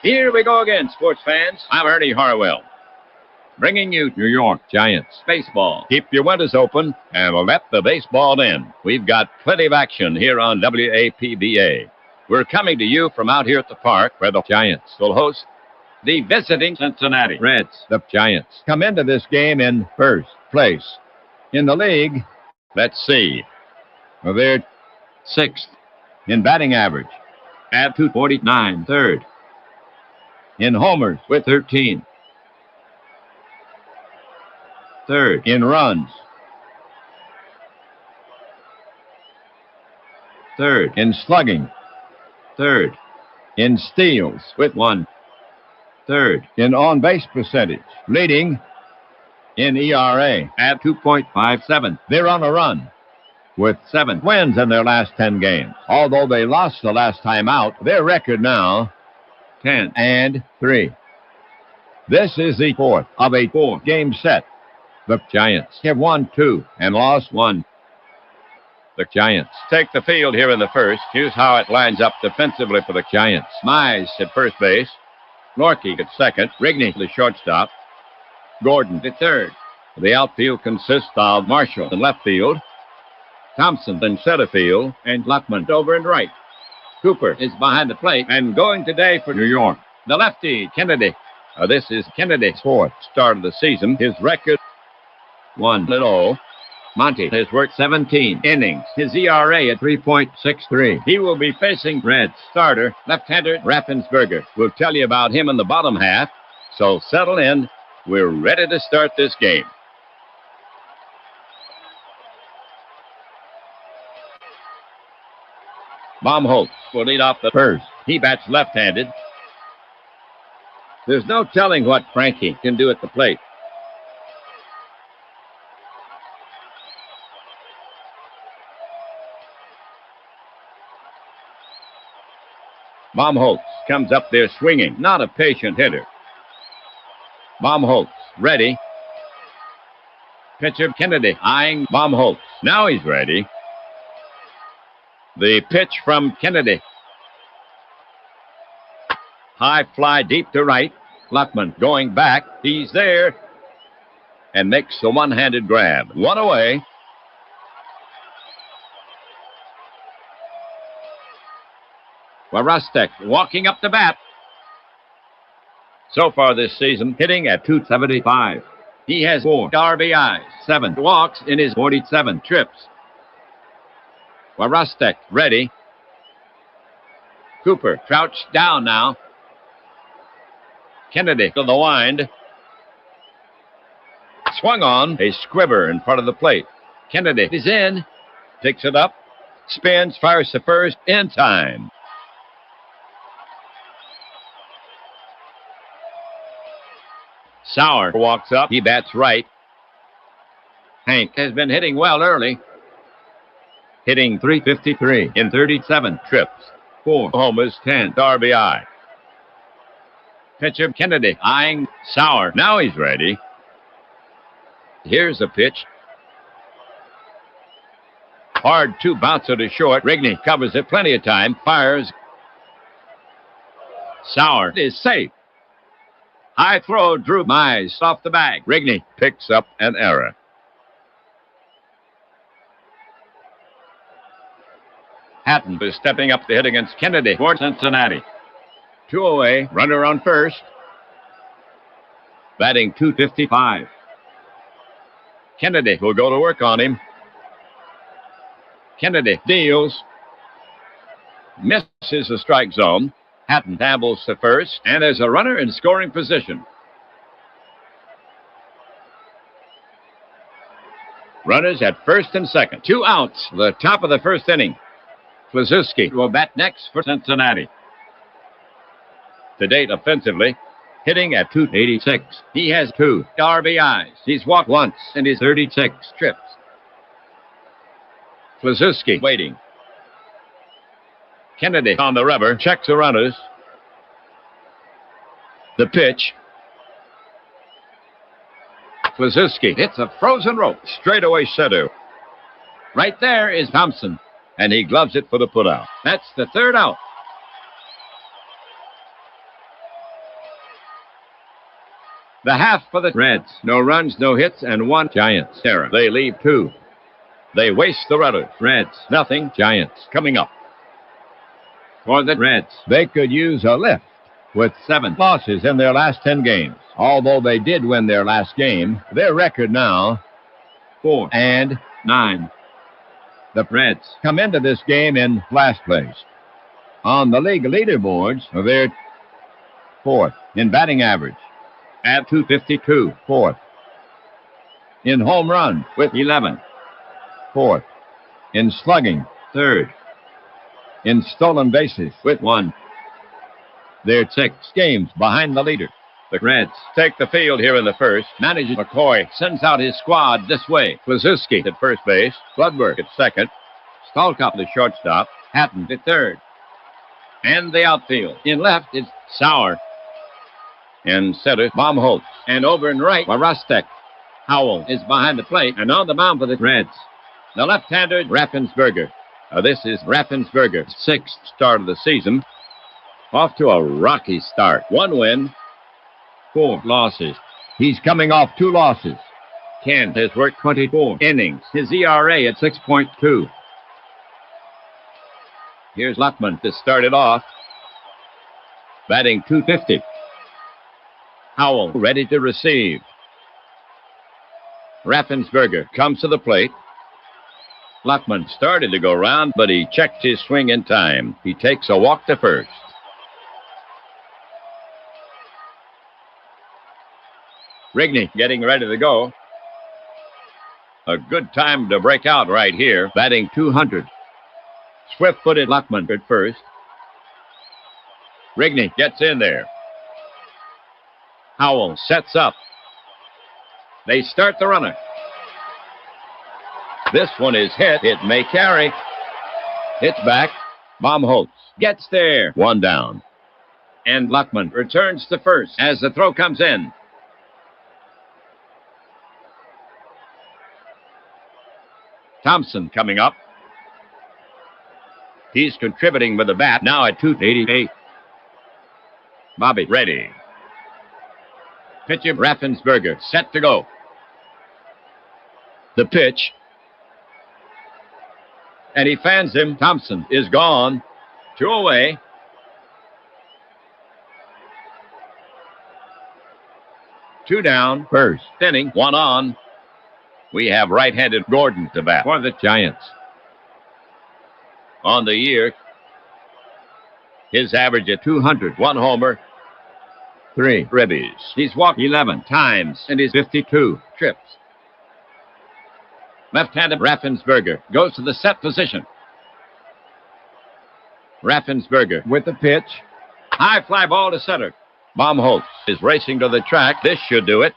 Here we go again, sports fans. I'm Ernie Harwell, bringing you New York Giants baseball. Keep your windows open and let the baseball in. We've got plenty of action here on APBA. We're coming to you from out here at the park where the Giants will host the visiting Cincinnati Reds. The Giants come into this game in first place in the league. Let's see. Well, they're sixth in batting average at .249, third in homers with 13. Third in runs. Third in slugging. Third in steals with 1. Third in on-base percentage. Leading in ERA at 2.57. They're on a run with 7 wins in their last 10 games. Although they lost the last time out, their record now 10-3. This is the fourth of a 4-game set. The Giants have won 2 and lost 1. The Giants take the field here in the first. Here's how it lines up defensively for the Giants. Mize at first base. Norkey at second. Rigney, the shortstop. Gordon at third. The outfield consists of Marshall in left field. Thompson in center field. And Luckman over in right. Cooper is behind the plate and going today for New York. The lefty, Kennedy. This is Kennedy's 4th start of the season. His record, 1-0. Monty has worked 17 innings. His ERA at 3.63. He will be facing Reds starter, left-hander Raffensperger. We'll tell you about him in the bottom half. So settle in. We're ready to start this game. Baumholtz will lead off the first. He bats left-handed. There's no telling what Frankie can do at the plate. Baumholtz comes up there swinging, not a patient hitter. Baumholtz ready. Pitcher Kennedy eyeing Baumholtz. Now he's ready. The pitch from Kennedy. High fly deep to right. Luckman going back. He's there. And makes the one-handed grab. 1 away. Warostek walking up the bat. So far this season, hitting at .275. He has 4 RBIs, 7 walks in his 47 trips. Warostek ready. Cooper crouched down now. Kennedy to the wind. Swung on. A squibber in front of the plate. Kennedy is in. Picks it up. Spins. Fires to first. In time. Sauer walks up. He bats right. Hank has been hitting well early. Hitting .353 in 37 trips. 4 homers, 10 RBI. Pitcher Kennedy eyeing Sauer. Now he's ready. Here's a pitch. Hard 2 bouncer to short. Rigney covers it plenty of time. Fires. Sauer is safe. High throw drew Mize off the bag. Rigney picks up an error. Hatton is stepping up to hit against Kennedy for Cincinnati. 2 away. Runner on first. Batting .255. Kennedy will go to work on him. Kennedy deals. Misses the strike zone. Hatton dabbles to first, and there's a runner in scoring position. Runners at first and second. 2 outs. The top of the first inning. Kluszewski will bat next for Cincinnati. To date, offensively, hitting at .286. He has 2 RBIs. He's walked once in his 36 trips. Kluszewski waiting. Kennedy on the rubber. Checks the runners. The pitch. Kluszewski hits a frozen rope. Straightaway center. Right there is Thompson. And he gloves it for the putout. That's the 3rd out. The half for the Reds. No runs, no hits, and one Giants error. They leave two. They waste the runners. Reds, nothing. Giants coming up. For the Reds, they could use a lift with 7 losses in their last 10 games. Although they did win their last game, their record now 4-9. The Reds come into this game in last place. On the league leaderboards, they're 4th in batting average at 252. 4th in home runs with 11. 4th in slugging. 3rd in stolen bases with 1. They're 6 games behind the leader. The Reds take the field here in the first. Manager McCoy sends out his squad this way. Klazuski at first base. Bloodworth at second. Stalkop the shortstop. Hatton at third. And the outfield. In left is Sauer. In center, Baumholtz. And over in right, Warostek. Howell is behind the plate. And on the mound for the Reds, the left-hander, Raffensperger. This is Raffensperger's 6th start of the season. Off to a rocky start. 1 win, 4 losses. He's coming off 2 losses. Kent has worked 24 innings. His ERA at 6.2. Here's Luckman to start it off. Batting .250. Howell ready to receive. Raffensperger comes to the plate. Luckman started to go round, but he checked his swing in time. He takes a walk to first. Rigney getting ready to go. A good time to break out right here. Batting .200. Swift-footed Luckman at first. Rigney gets in there. Howell sets up. They start the runner. This one is hit. It may carry. It's back. Baumholtz gets there. 1 down. And Luckman returns to first as the throw comes in. Thompson coming up. He's contributing with the bat now at 288. Bobby ready. Pitcher Raffensperger set to go. The pitch. And he fans him. Thompson is gone. 2 away. Two down. First inning. 1 on. We have right-handed Gordon to bat for the Giants. On the year, his average at 200. 1 homer, 3 ribbies. He's walked 11 times and he's 52 trips. Left-handed Raffensperger goes to the set position. Raffensperger with the pitch. High fly ball to center. Baumholtz is racing to the track. This should do it.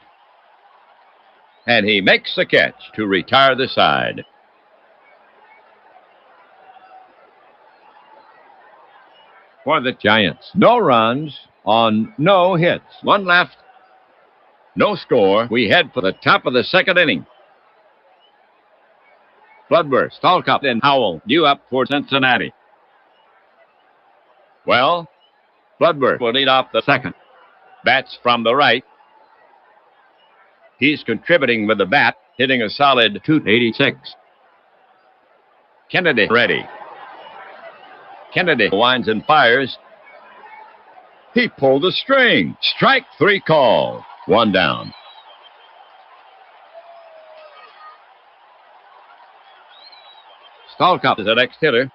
And he makes the catch to retire the side. For the Giants, no runs on no hits. 1 left. No score. We head for the top of the 2nd inning. Bloodworth, Stalkop, and Howell due up for Cincinnati. Well, Bloodworth will lead off the 2nd. Bats from the right. He's contributing with the bat, hitting a solid .286. Kennedy ready. Kennedy winds and fires. He pulled the string. Strike 3 call. 1 down. Stalkop is the next hitter.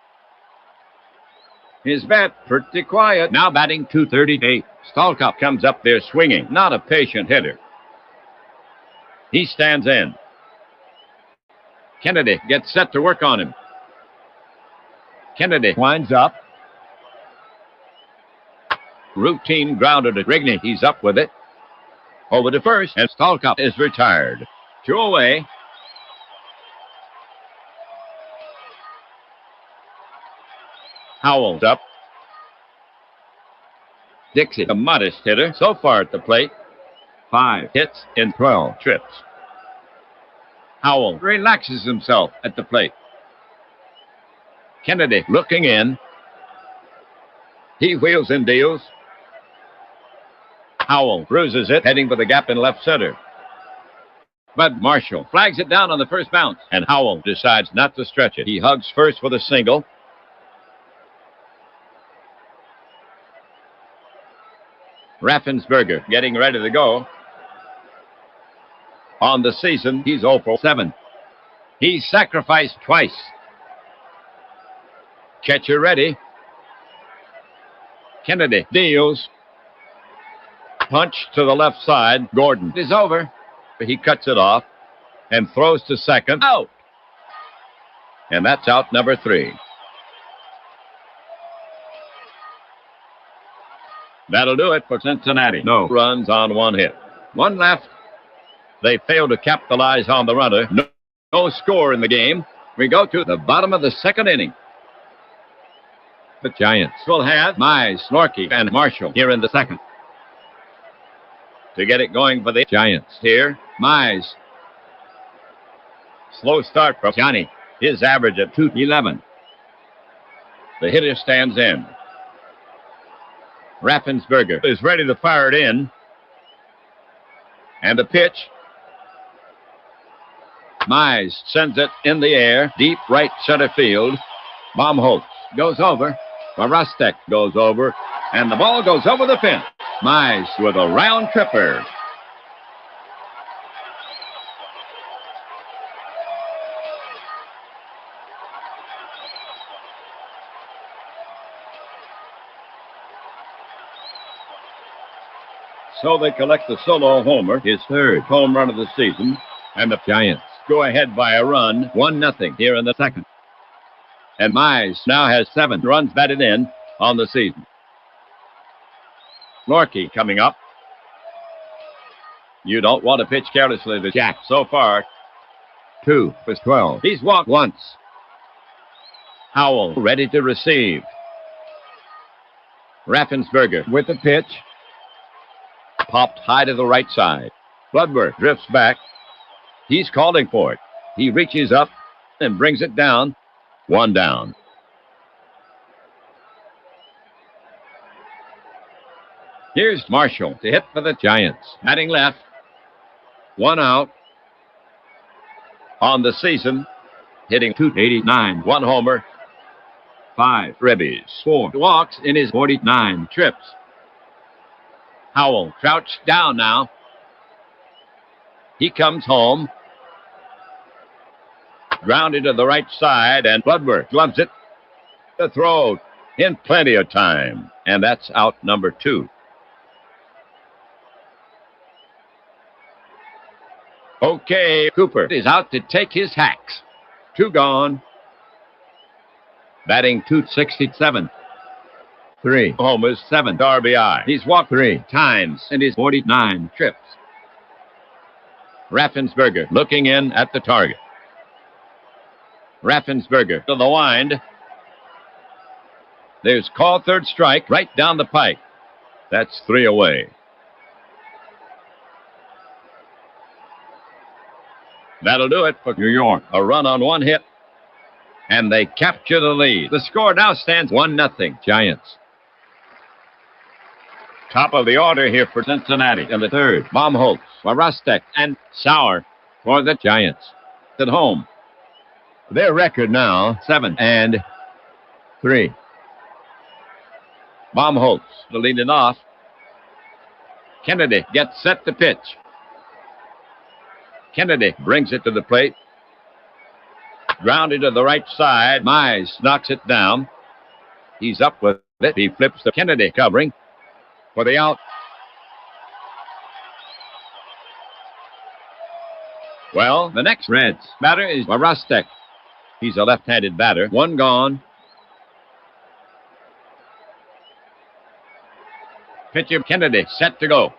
His bat pretty quiet. Now batting .238. Stalkop comes up there swinging. Not a patient hitter. He stands in. Kennedy gets set to work on him. Kennedy winds up. Routine grounder to Rigney. He's up with it. Over to first, and Stalkop is retired. 2 away. Howell's up. Dixie, a modest hitter, so far at the plate. 5 hits in 12 trips. Howell relaxes himself at the plate. Kennedy looking in. He wheels and deals. Howell bruises it, heading for the gap in left center. But Marshall flags it down on the first bounce, and Howell decides not to stretch it. He hugs first for the single. Raffensperger getting ready to go. On the season, he's 0 for 7. He's sacrificed twice. Catcher ready. Kennedy deals. Punch to the left side. Gordon is over. He cuts it off and throws to second. Out. And that's out number 3. That'll do it for Cincinnati. No runs on 1 hit. 1 left. They fail to capitalize on the runner. No score in the game. We go to the bottom of the 2nd inning. The Giants will have Mize, Snorky, and Marshall here in the 2nd. To get it going for the Giants here, Mize. Slow start for Johnny. His average at .211. The hitter stands in. Raffensperger is ready to fire it in. And the pitch. Mize sends it in the air, deep right center field. Baumholtz goes over. Varastek goes over. And the ball goes over the fence. Mize with a round tripper. So they collect the solo homer, his 3rd home run of the season, and the Giants go ahead by a run, 1-0 here in the 2nd. And Mize now has 7 runs batted in on the season. Snorky coming up. You don't want to pitch carelessly to Jack. So far, 2 for 12. He's walked once. Howell ready to receive. Raffensperger with the pitch. Popped high to the right side. Bloodworth drifts back. He's calling for it. He reaches up and brings it down. 1 down. Here's Marshall to hit for the Giants. Batting left. 1 out. On the season, hitting .289. 1 homer. 5 ribbies. 4 walks in his 49 trips. Howell crouched down now. He comes home. Grounded to the right side, and Bloodworth gloves it. The throw in plenty of time. And that's out number 2. Okay, Cooper is out to take his hacks. 2 gone. Batting .267. 3 homers, 7 RBI. He's walked 3 times in his 49 trips. Raffensperger looking in at the target. Raffensperger to the wind. There's call 3rd strike right down the pike. That's 3 away. That'll do it for New York. A run on 1 hit. And they capture the lead. The score now stands 1-0 Giants. Top of the order here for Cincinnati in the 3rd. Baumholtz, Varastek, and Sauer for the Giants. At home. Their record now, 7-3. Baumholtz, the leading off. Kennedy gets set to pitch. Kennedy brings it to the plate. Grounded to the right side. Mize knocks it down. He's up with it. He flips to Kennedy covering for the out. Well, the next Reds batter is Varastek. He's a left-handed batter. 1 gone. Pitcher Kennedy set to go.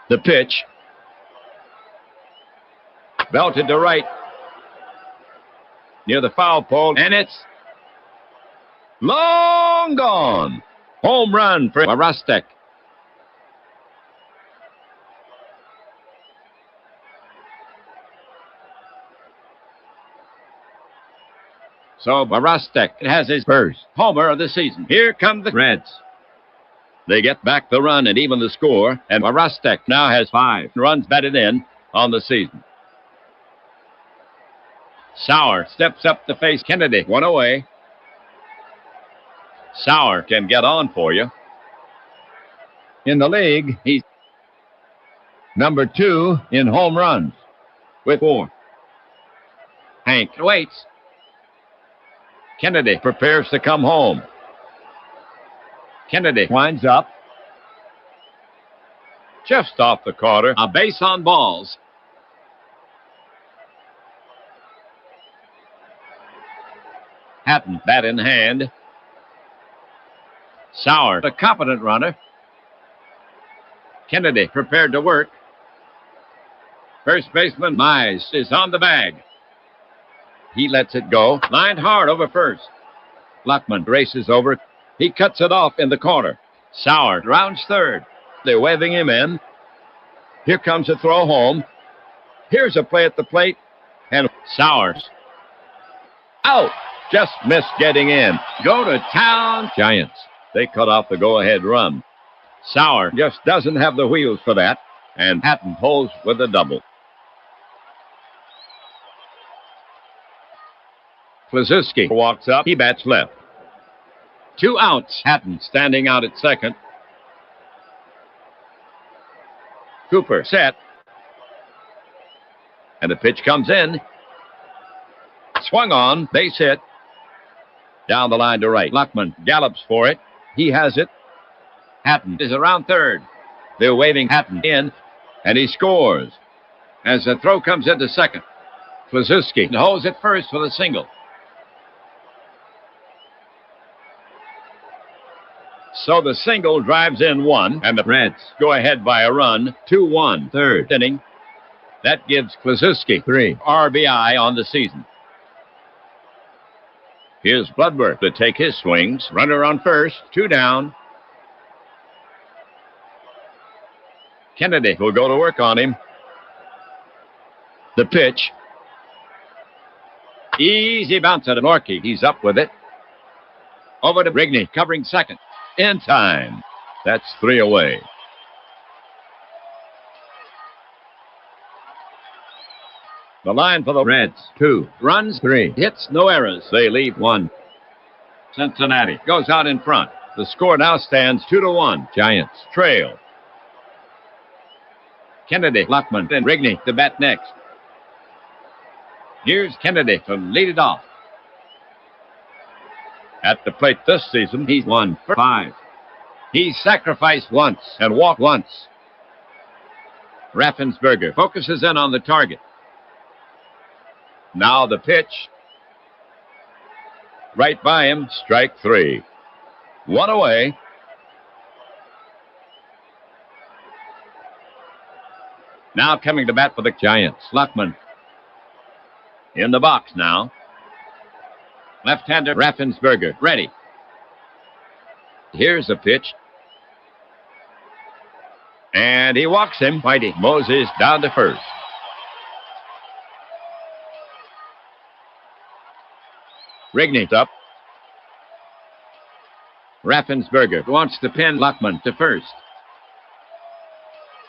The pitch. Belted to right. Near the foul pole. And it's long gone. Home run for Varastek. So Varastek has his first homer of the season. Here come the Reds. They get back the run and even the score, and Marostek now has 5 runs batted in on the season. Sauer steps up to face Kennedy. 1 away. Sauer can get on for you. In the league, he's number 2 in home runs with 4. Hank waits. Kennedy prepares to come home. Kennedy winds up. Just off the corner, a base on balls. Hatton, bat in hand. Sauer, a competent runner. Kennedy prepared to work. First baseman Mize is on the bag. He lets it go. Lined hard over first. Luckman races over. He cuts it off in the corner. Sauer rounds third. They're waving him in. Here comes a throw home. Here's a play at the plate. And Sauer's out. Just missed getting in. Go to town, Giants. They cut off the go-ahead run. Sauer just doesn't have the wheels for that. And Hatton holds with a double. Klazuski walks up. He bats left. 2 outs. Hatton standing out at second. Cooper set. And the pitch comes in. Swung on. Base hit. Down the line to right. Luckman gallops for it. He has it. Hatton is around third. They're waving Hatton in. And he scores. As the throw comes into second. Klazuski holds it first for the single. So the single drives in 1, and the Reds go ahead by a run, 2-1, third inning. That gives Klazuski 3 RBI on the season. Here's Bloodworth to take his swings. Runner on first, 2 down. Kennedy will go to work on him. The pitch. Easy bounce at Norkey. He's up with it. Over to Rigney, covering second. In time. That's 3 away. The line for the Reds, 2 runs, 3 hits, no errors. They leave 1. Cincinnati goes out in front. The score now stands 2-1. Giants trail. Kennedy, Luckman, and Rigney to bat next. Here's Kennedy to lead it off. At the plate this season, he's 1 for 5. He's sacrificed once and walked once. Raffensperger focuses in on the target. Now the pitch. Right by him, strike 3. 1 away. Now coming to bat for the Giants, Luckman. In the box now. Left-hander Raffensperger, ready. Here's the pitch. And he walks him. Whitey Moses down to first. Rigney's up. Raffensperger wants to pin Luckman to first.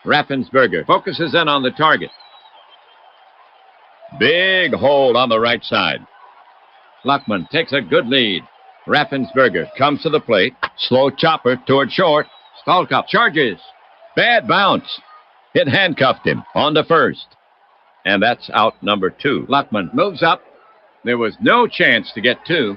Raffensperger focuses in on the target. Big hold on the right side. Luckman takes a good lead. Raffensperger comes to the plate. Slow chopper toward short. Stalkop charges. Bad bounce. It handcuffed him on to first. And that's out number 2. Luckman moves up. There was no chance to get 2.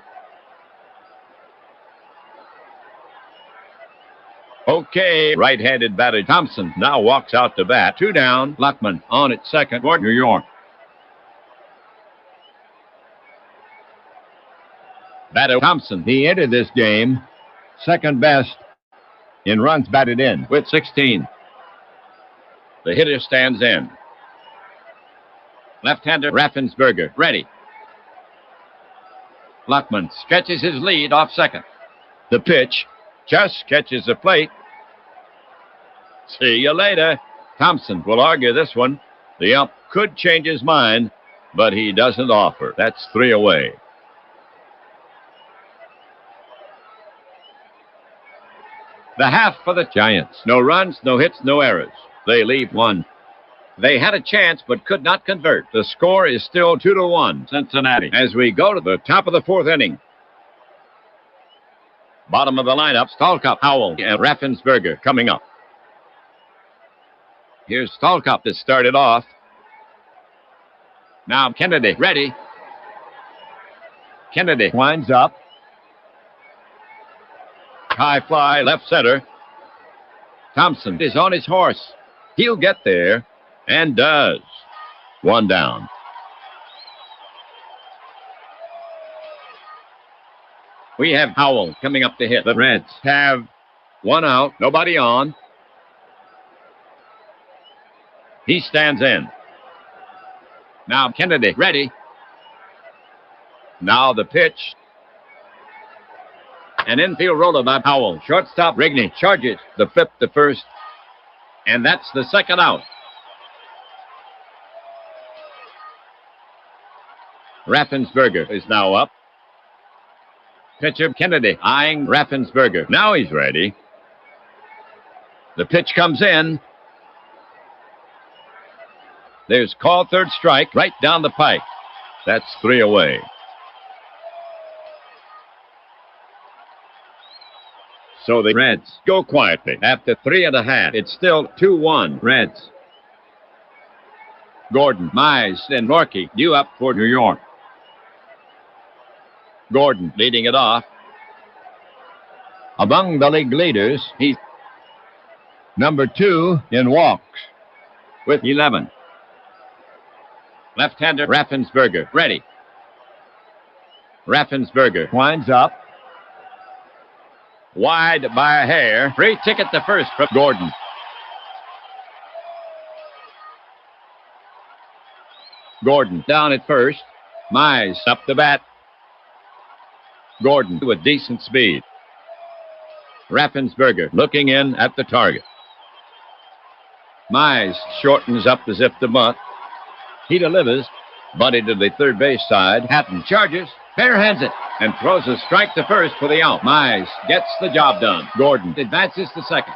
Okay, right-handed batter Thompson now walks out to bat. 2 down. Luckman on at second for New York. Batter Thompson, he entered this game second best in runs batted in with 16. The hitter stands in. Left-hander Raffensperger, ready. Luckman stretches his lead off second. The pitch just catches the plate. See you later. Thompson will argue this one. The ump could change his mind, but he doesn't offer. That's 3 away. The half for the Giants. No runs, no hits, no errors. They leave one. They had a chance but could not convert. The score is still 2-1, Cincinnati, as we go to the top of the fourth inning. Bottom of the lineup, Stalkop, Howell, and Raffensperger coming up. Here's Stalkop to start it off. Now Kennedy, ready. Kennedy winds up. High fly, left center. Thompson is on his horse. He'll get there, and does. One down. We have Howell coming up to hit. The Reds have one out, nobody on. He stands in. Now Kennedy, ready. Now the pitch. An infield roller by Howell. Shortstop Rigney charges the flip to first. And that's the second out. Raffensperger is now up. Pitcher Kennedy eyeing Raffensperger. Now he's ready. The pitch comes in. There's called third strike right down the pike. That's 3 away. So the Reds go quietly. After 3.5, it's still 2-1 Reds. Gordon, Mize, and Norkey due up for New York. Gordon leading it off. Among the league leaders, he's number 2 in walks with 11. Left-hander Raffensperger, ready. Raffensperger winds up. Wide by a hair. Free ticket to first for Gordon. Gordon down at first. Mize up the bat. Gordon with decent speed. Raffensperger looking in at the target. Mize shortens up as if to bunt. He delivers. Bunted to the third base side. Hatton charges. Barehands it and throws a strike to first for the out. Mize gets the job done. Gordon advances to second.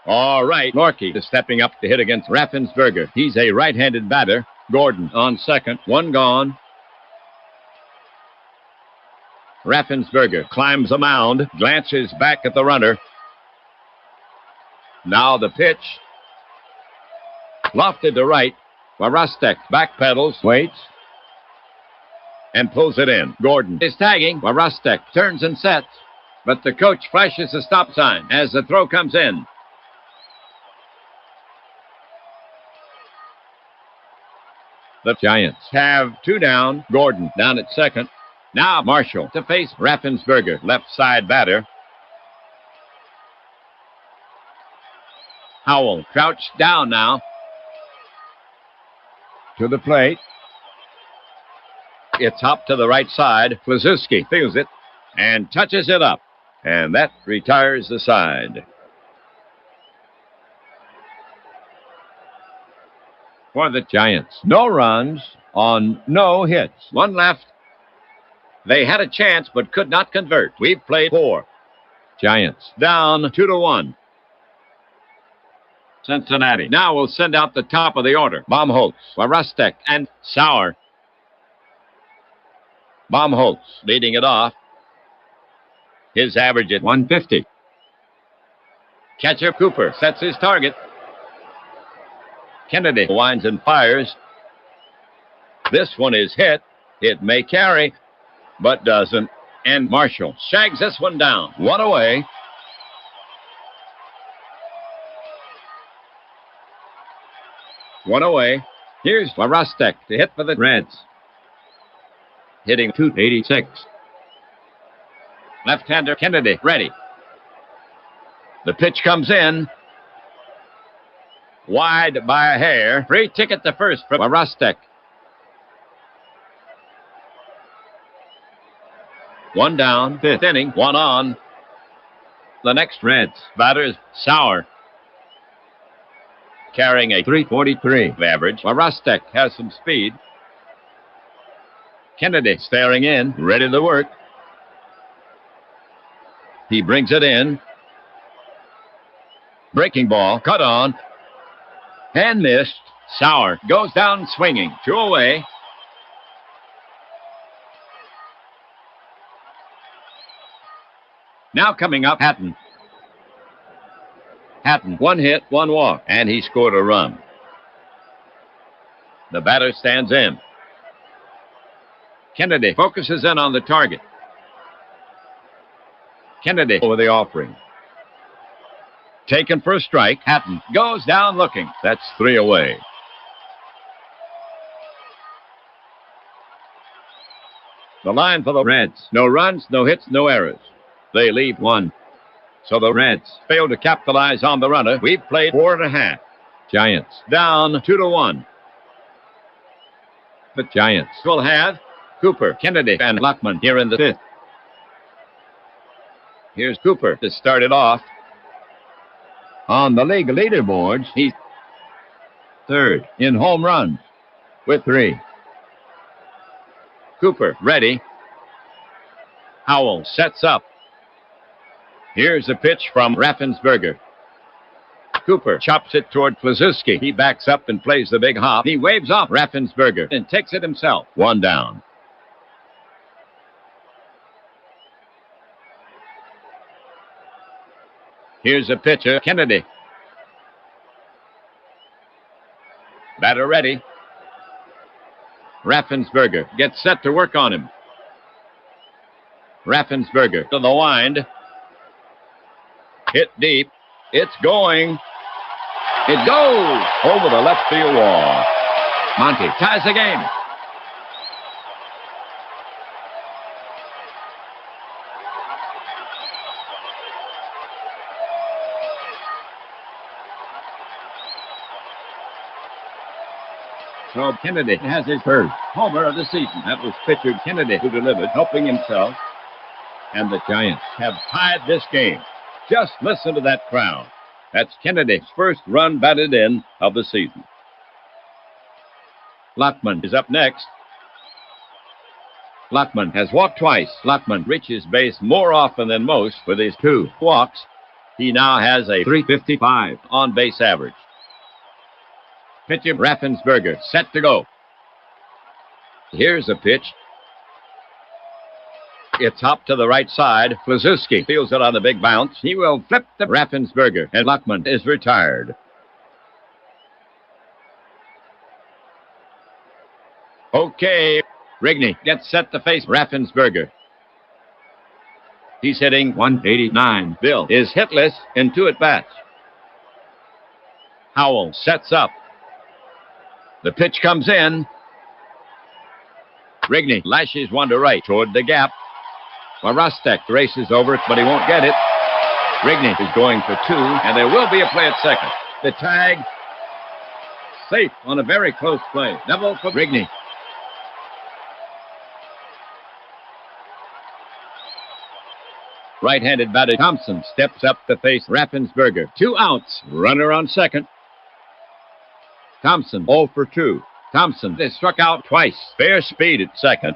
All right, Norkey is stepping up to hit against Raffensperger. He's a right-handed batter. Gordon on second. One gone. Raffensperger climbs the mound, glances back at the runner. Now the pitch. Lofted to right. Warostek backpedals, waits, and pulls it in. Gordon is tagging. Warostek turns and sets, but the coach flashes a stop sign as the throw comes in. The Giants have 2 down. Gordon down at second. Now Marshall to face Raffensperger, left side batter. Howell crouched down now. To the plate. It's up to the right side. Klazuski feels it and touches it up. And that retires the side. For the Giants, no runs on no hits. One left. They had a chance but could not convert. We've played 4. Giants down 2-1. Cincinnati now will send out the top of the order. Baumholtz, Warostek, and Sauer. Baumholtz leading it off. His average at 150. Catcher Cooper sets his target. Kennedy winds and fires. This one is hit. It may carry, but doesn't. And Marshall shags this one down. 1 away. One away. Here's Warostek to hit for the Reds. Hitting .286. Left-hander Kennedy ready. The pitch comes in. Wide by a hair. Free ticket to first for Warostek. One down, 5th inning, 1 on. The next Reds batter is Sauer. Carrying a .343 average. Warostek has some speed. Kennedy staring in, ready to work. He brings it in. Breaking ball, cut on. And missed. Sauer goes down swinging. 2 away. Now coming up, Hatton. Hatton, 1 hit, 1 walk, and he scored a run. The batter stands in. Kennedy focuses in on the target. Kennedy over the offering. Taken for a strike. Hatton goes down looking. That's 3 away. The line for the Reds. No runs, no hits, no errors. They leave 1. So the Reds fail to capitalize on the runner. We've played 4.5. Giants down 2-1. The Giants will have Cooper, Kennedy, and Luckman here in the 5th. Here's Cooper to start it off. On the league leaderboards, he's 3rd in home runs with 3. Cooper ready. Howell sets up. Here's a pitch from Raffensperger. Cooper chops it toward Plazinski. He backs up and plays the big hop. He waves off Raffensperger and takes it himself. 1 down. Here's a pitcher, Kennedy. Batter ready. Raffensperger gets set to work on him. Raffensperger to the wind. Hit deep. It's going. It goes over the left field wall. Monty ties the game. So Kennedy has his first homer of the season. That was pitcher Kennedy who delivered, helping himself. And the Giants have tied this game. Just listen to that crowd. That's Kennedy's first run batted in of the season. Luckman is up next. Luckman has walked twice. Luckman reaches base more often than most with his 2 walks. He now has a .355 on base average. Pitcher Raffensperger set to go. Here's a pitch. It's up to the right side. Plazinski feels it on the big bounce. He will flip the Raffensperger, and Luckman is retired. Okay, Rigney gets set to face Raffensperger. He's hitting .189. Bill is hitless in 2 at-bats. Howell sets up. The pitch comes in. Rigney lashes one to right toward the gap. Marostek races over it, but he won't get it. Rigney is going for 2, and there will be a play at second. The tag, safe on a very close play. Double for Rigney. Right-handed batter Thompson steps up to face Raffensperger. 2 outs. Runner on second. Thompson 0 for 2. Thompson is struck out twice. Fair speed at second.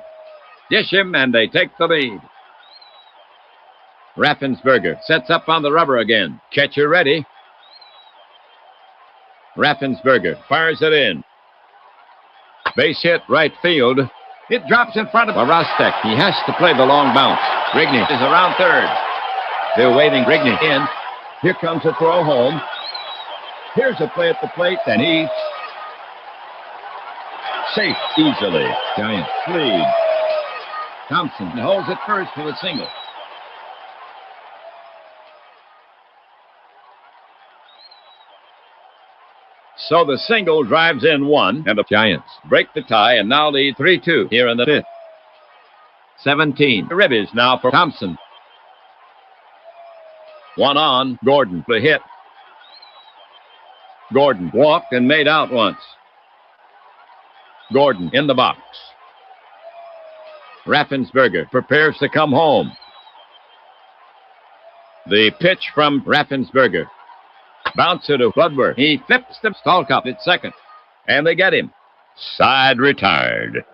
Dish him, and they take the lead. Raffensperger sets up on the rubber again. Catcher ready. Raffensperger fires it in. Base hit right field. It drops in front of Marostek. He has to play the long bounce. Rigney is around third. They're waving Rigney in. Here comes a throw home. Here's a play at the plate, and he's safe easily. Giants lead. Thompson holds it first for the single. So the single drives in 1, and the Giants break the tie and now lead 3-2 here in the 5th. 17 ribbies now for Thompson. 1 on, Gordon the hit. Gordon walked and made out once. Gordon in the box. Raffensperger prepares to come home. The pitch from Raffensperger. Bouncer to Bloodworth. He flips the Stalkup at second. And they get him. Side retired.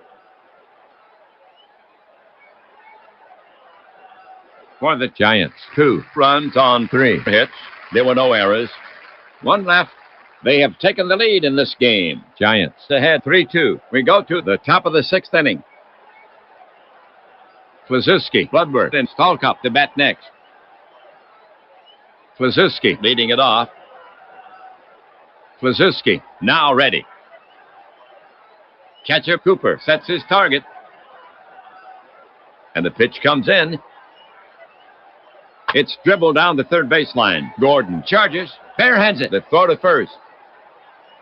for the Giants. 2 runs on 3 hits. There were no errors. 1 left. They have taken the lead in this game. Giants ahead 3-2. We go to the top of the 6th inning. Kluszewski, Bloodworth, and Stalkop to bat next. Kluszewski leading it off. Kluszewski now ready. Catcher Cooper sets his target. And the pitch comes in. It's dribbled down the third baseline. Gordon charges, barehands it. The throw to first.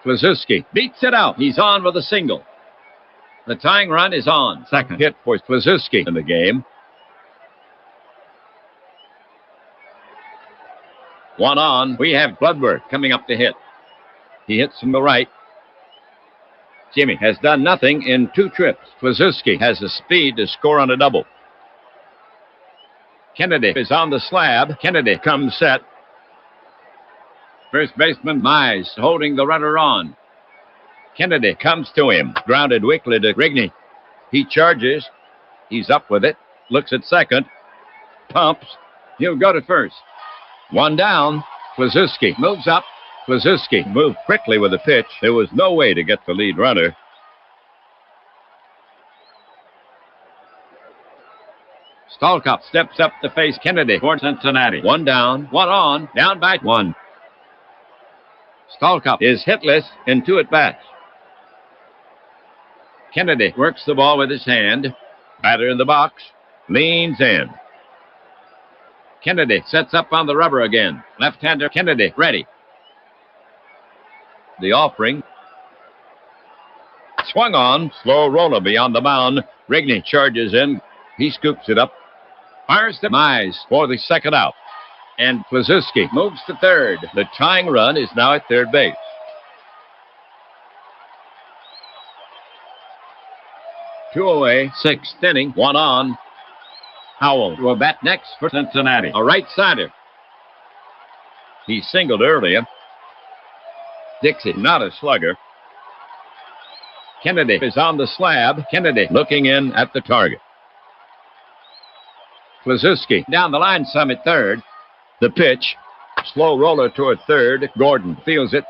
Kluszewski beats it out. He's on with a single. The tying run is on. Second hit for Kluszewski in the game. 1 on. We have Bloodworth coming up to hit. He hits from the right. Jimmy has done nothing in 2 trips. Kluszewski has the speed to score on a double. Kennedy is on the slab. Kennedy comes set. First baseman Mize holding the runner on. Kennedy comes to him. Grounded weakly to Rigney. He charges. He's up with it. Looks at second. Pumps. He'll go to first. 1 down. Kluszewski moves up. Kluszewski moved quickly with the pitch. There was no way to get the lead runner. Stalkop steps up to face Kennedy for Cincinnati. 1 down, 1 on, down by 1. Stalkop is hitless in 2 at-bats. Kennedy works the ball with his hand. Batter in the box. Leans in. Kennedy sets up on the rubber again. Left-hander Kennedy ready. The offering. Swung on. Slow roller beyond the mound. Rigney charges in. He scoops it up. Fires to Mize for the second out. And Kluszewski moves to third. The tying run is now at third base. Two away, 6th inning, 1 on. Howell will bat next for Cincinnati. A right-sider. He singled earlier. Dixie, not a slugger. Kennedy is on the slab. Kennedy looking in at the target. Kluszewski down the line some at third. The pitch. Slow roller toward third. Gordon feels it.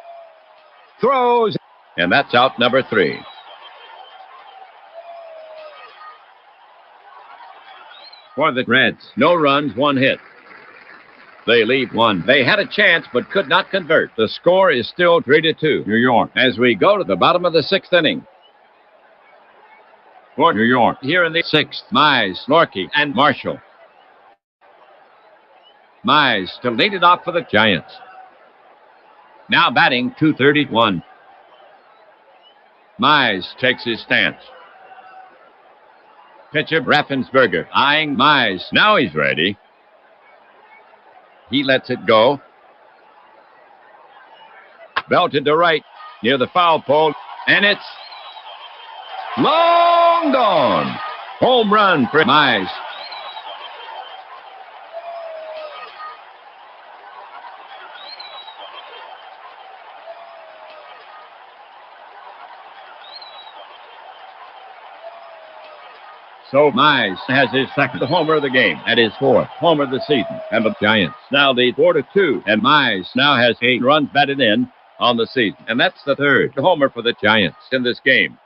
Throws. And that's out number 3. For the Reds, no runs, 1 hit. They leave 1. They had a chance but could not convert. The score is still 3-2. New York. As we go to the bottom of the 6th inning. For New York, here in the 6th, Mize, Norkey, and Marshall. Mize to lead it off for the Giants. Now batting .231. Mize takes his stance. Pitcher Raffensperger eyeing Mize. Now he's ready. He lets it go. Belted to right near the foul pole. And it's long gone. Home run for Mize. So Mize has his second homer of the game and his 4th homer of the season. And the Giants now lead 4-2. And Mize now has 8 runs batted in on the season. And that's the 3rd homer for the Giants in this game.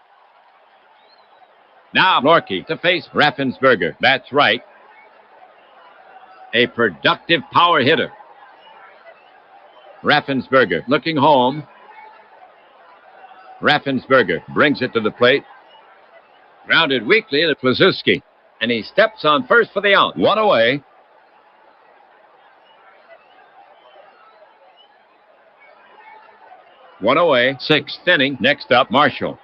Now Norkey to face Raffensperger. That's right. A productive power hitter. Raffensperger looking home. Raffensperger brings it to the plate. Grounded weakly to Kluszewski. And he steps on first for the out. 1 away. One away. 6th inning. Next up, Marshall.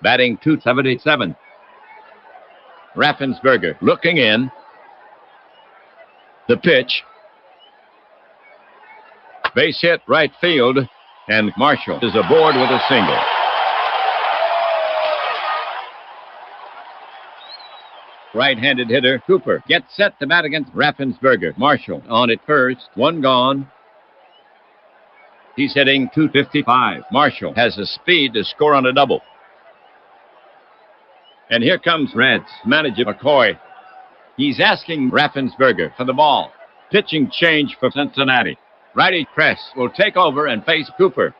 Batting .277. Raffensperger looking in. The pitch. Base hit right field. And Marshall is aboard with a single. Right-handed hitter Cooper gets set to bat against Raffensperger. Marshall on at first. 1 gone. He's hitting .255. Marshall has the speed to score on a double. And here comes Reds manager McCoy. He's asking Raffensperger for the ball. Pitching change for Cincinnati. Righty Press will take over and face Cooper.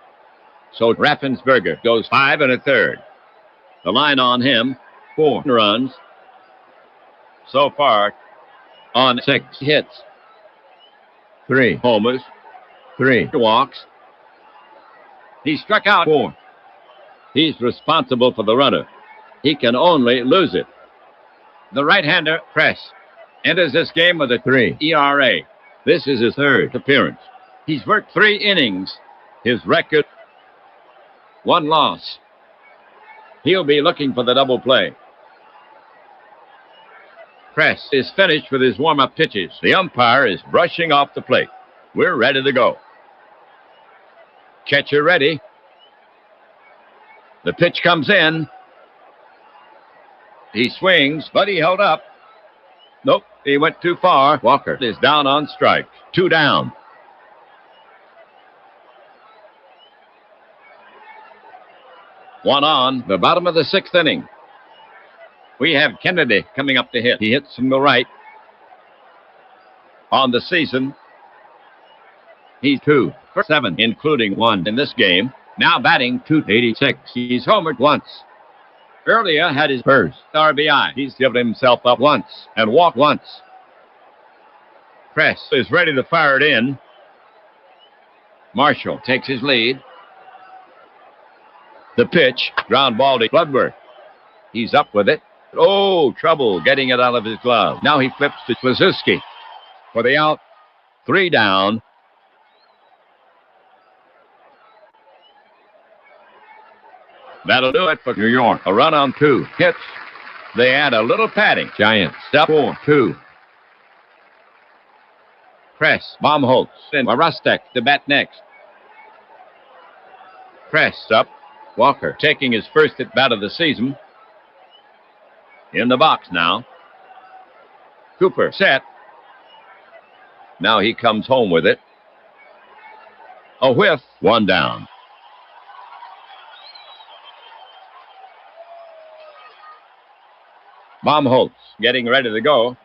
So Raffensperger goes 5 1/3. The line on him, 4 runs. So far, on 6 hits. 3 homers, 3 walks. He struck out 4. He's responsible for the runner. He can only lose it. The right-hander, Press, enters this game with a 3 ERA. This is his 3rd appearance. He's worked 3 innings. His record, 1 loss. He'll be looking for the double play. Press is finished with his warm-up pitches. The umpire is brushing off the plate. We're ready to go. Catcher ready. The pitch comes in. He swings, but he held up. Nope, he went too far. Walker is down on strike. 2 down. One on, the bottom of the 6th inning. We have Kennedy coming up to hit. He hits from the right. On the season, he's 2 for 7, including 1 in this game. Now batting .286. He's homered once. Earlier had his first RBI. He's given himself up once and walked once. Press is ready to fire it in. Marshall takes his lead. The pitch, ground ball to Bloodworth. He's up with it. Oh, trouble getting it out of his glove. Now he flips to Klazuski for the out. 3 down. That'll do it for New York. A run on 2 hits. They add a little padding. Giants up 4-2. Press, Baumholtz, and Rustek to bat next. Press up. Walker taking his first at bat of the season. In the box now. Cooper set. Now he comes home with it. A whiff, 1 down. Baumholtz getting ready to go.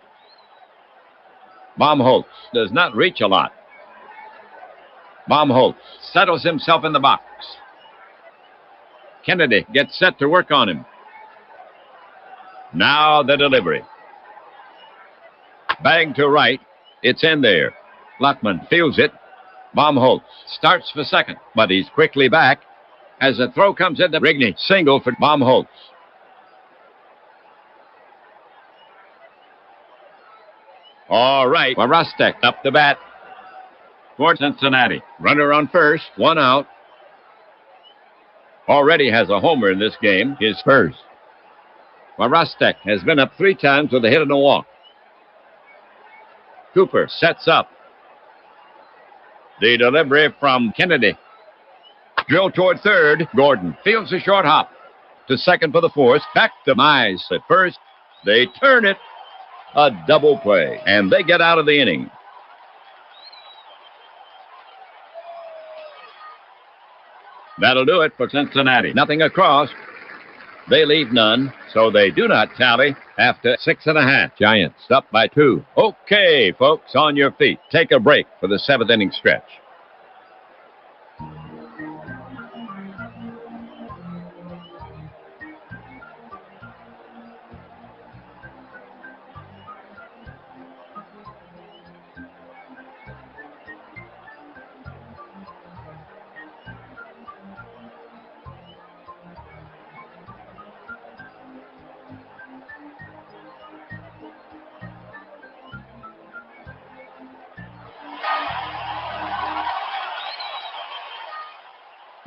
Baumholtz does not reach a lot. Baumholtz settles himself in the box. Kennedy gets set to work on him. Now the delivery. Bang to right. It's in there. Luckman fields it. Baumholtz starts for second, but he's quickly back as the throw comes into Rigney. Single for Baumholtz. All right, Rustek up the bat for Cincinnati. Runner on first, 1 out. Already has a homer in this game, his first. Rustek has been up 3 times with a hit and a walk. Cooper sets up. The delivery from Kennedy. Drill toward third. Gordon fields a short hop. To second for the force. Back to Mize at first. They turn it. A double play. And they get out of the inning. That'll do it for Cincinnati. Nothing across. They leave none, so they do not tally after 6.5. Giants up by 2. Okay, folks, on your feet. Take a break for the 7th inning stretch.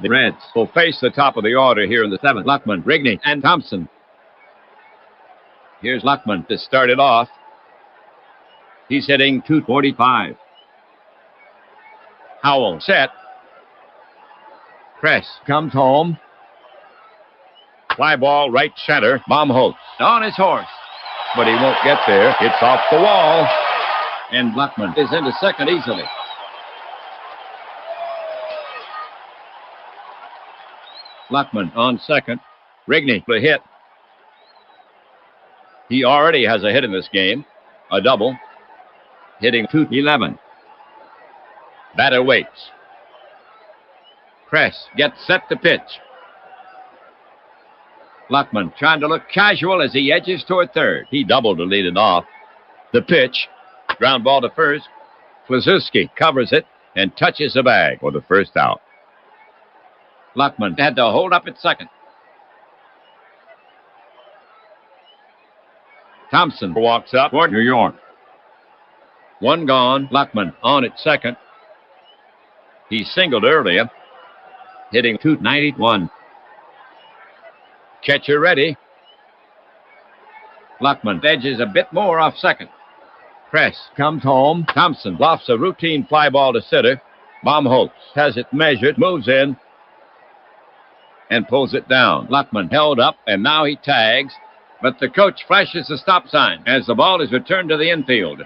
The Reds will face the top of the order here in the 7th. Luckman, Rigney, and Thompson. Here's Luckman to start it off. He's hitting .245. Howell set. Press comes home. Fly ball right center. Baumholtz on his horse. But he won't get there. It's off the wall. And Luckman is into second easily. Luckman on second. Rigney the hit. He already has a hit in this game. a double, hitting .211. Batter waits. Press gets set to pitch. Luckman trying to look casual as he edges toward third. He doubled to lead it off. The pitch, ground ball to first. Kluszewski covers it and touches the bag for the first out. Luckman had to hold up at second. Thompson walks up toward New York. One gone. Luckman on at second. He singled earlier, hitting .291. Catcher ready. Luckman edges a bit more off second. Press comes home. Thompson lofts a routine fly ball to center. Baumholtz has it measured, moves in, and pulls it down. Luckman held up, and now he tags, but the coach flashes the stop sign as the ball is returned to the infield.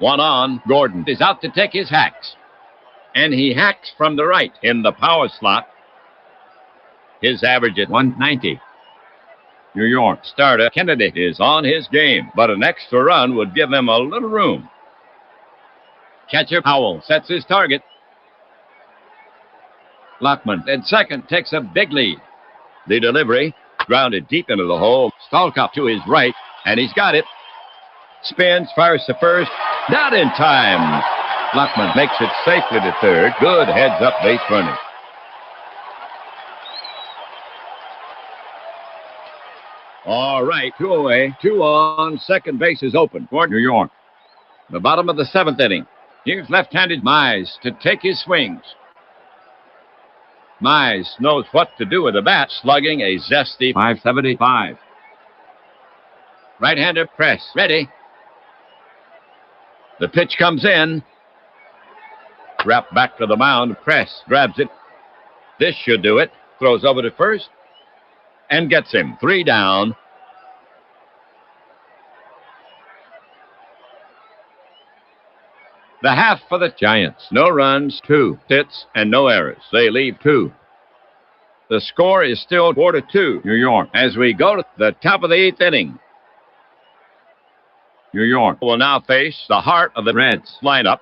One on. Gordon is out to take his hacks. And he hacks from the right in the power slot. His average at 190. New York starter Kennedy is on his game, but an extra run would give them a little room. Catcher Howell sets his target. Luckman at second takes a big lead. The delivery grounded deep into the hole. Stalkop to his right, and he's got it. Spins, fires to first. Not in time. Luckman makes it safely to third. Good heads-up base running. All right, 2 away, 2 on. Second base is open for New York. The bottom of the 7th inning. Here's left-handed Mize to take his swings. Mize knows what to do with the bat, slugging a zesty .575. Right-hander Press, ready. The pitch comes in. Wrapped back to the mound. Press grabs it. This should do it. Throws over to first and gets him. 3 down. The half for the Giants. No runs, 2 hits, and no errors. They leave 2. The score is still 4-2, New York, as we go to the top of the 8th inning. New York will now face the heart of the Reds lineup.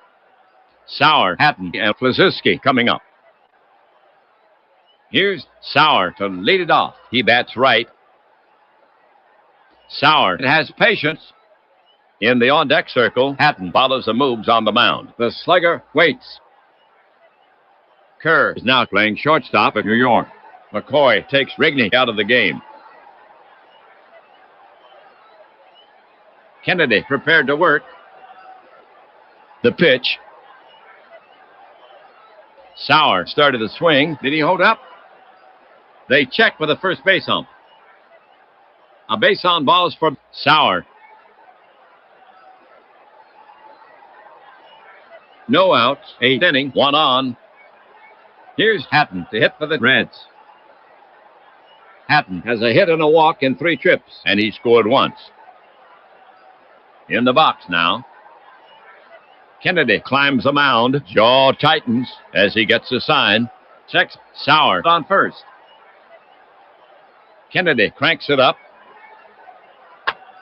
Sauer, Hatton, and Kluszewski coming up. Here's Sauer to lead it off. He bats right. Sauer has patience. In the on-deck circle, Hatton follows the moves on the mound. The slugger waits. Kerr is now playing shortstop at New York. McCoy takes Rigney out of the game. Kennedy prepared to work. The pitch. Sauer started the swing. Did he hold up? They check with the first base ump. A base on balls for Sauer. No outs. 8th inning. 1 on. Here's Hatton to hit for the Reds. Hatton has a hit and a walk in 3 trips, and he scored once. In the box now. Kennedy climbs the mound. Jaw tightens as he gets a sign. Checks Sauer on first. Kennedy cranks it up.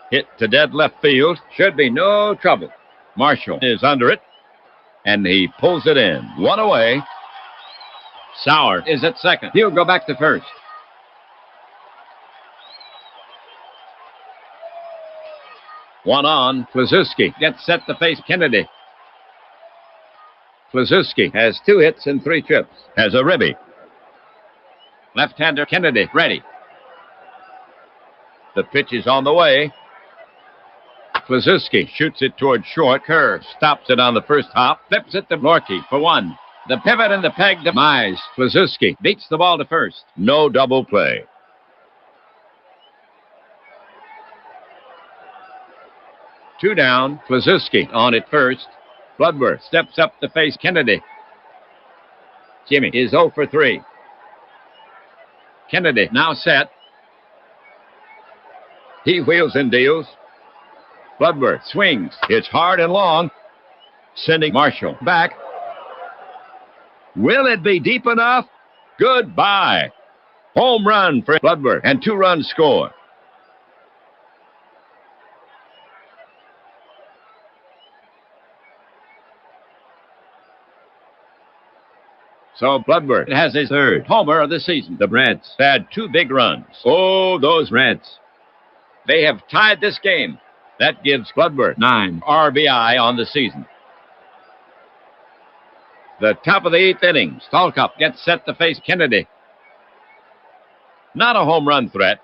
Hit to dead left field. Should be no trouble. Marshall is under it, and he pulls it in. 1 away. Sauer is at second. He'll go back to first. One on. Kluszewski gets set to face Kennedy. Kluszewski has 2 hits and 3 trips. Has a ribby. Left-hander Kennedy ready. The pitch is on the way. Kluszewski shoots it toward short. Kerr stops it on the first hop. Flips it to Norkey for 1. The pivot and the peg to Mize. Kluszewski beats the ball to first. No double play. Two down. Kluszewski on at first. Bloodworth steps up to face Kennedy. Jimmy is 0 for 3. Kennedy now set. He wheels and deals. Bloodworth swings. It's hard and long, sending Marshall back. Will it be deep enough? Goodbye. Home run for Bloodworth and 2 runs score. So Bloodworth has his third homer of the season. The Reds had 2 big runs. Oh, those Reds. They have tied this game. That gives Bloodworth 9 RBI on the season. The top of the 8th inning. Stallcup gets set to face Kennedy. Not a home run threat.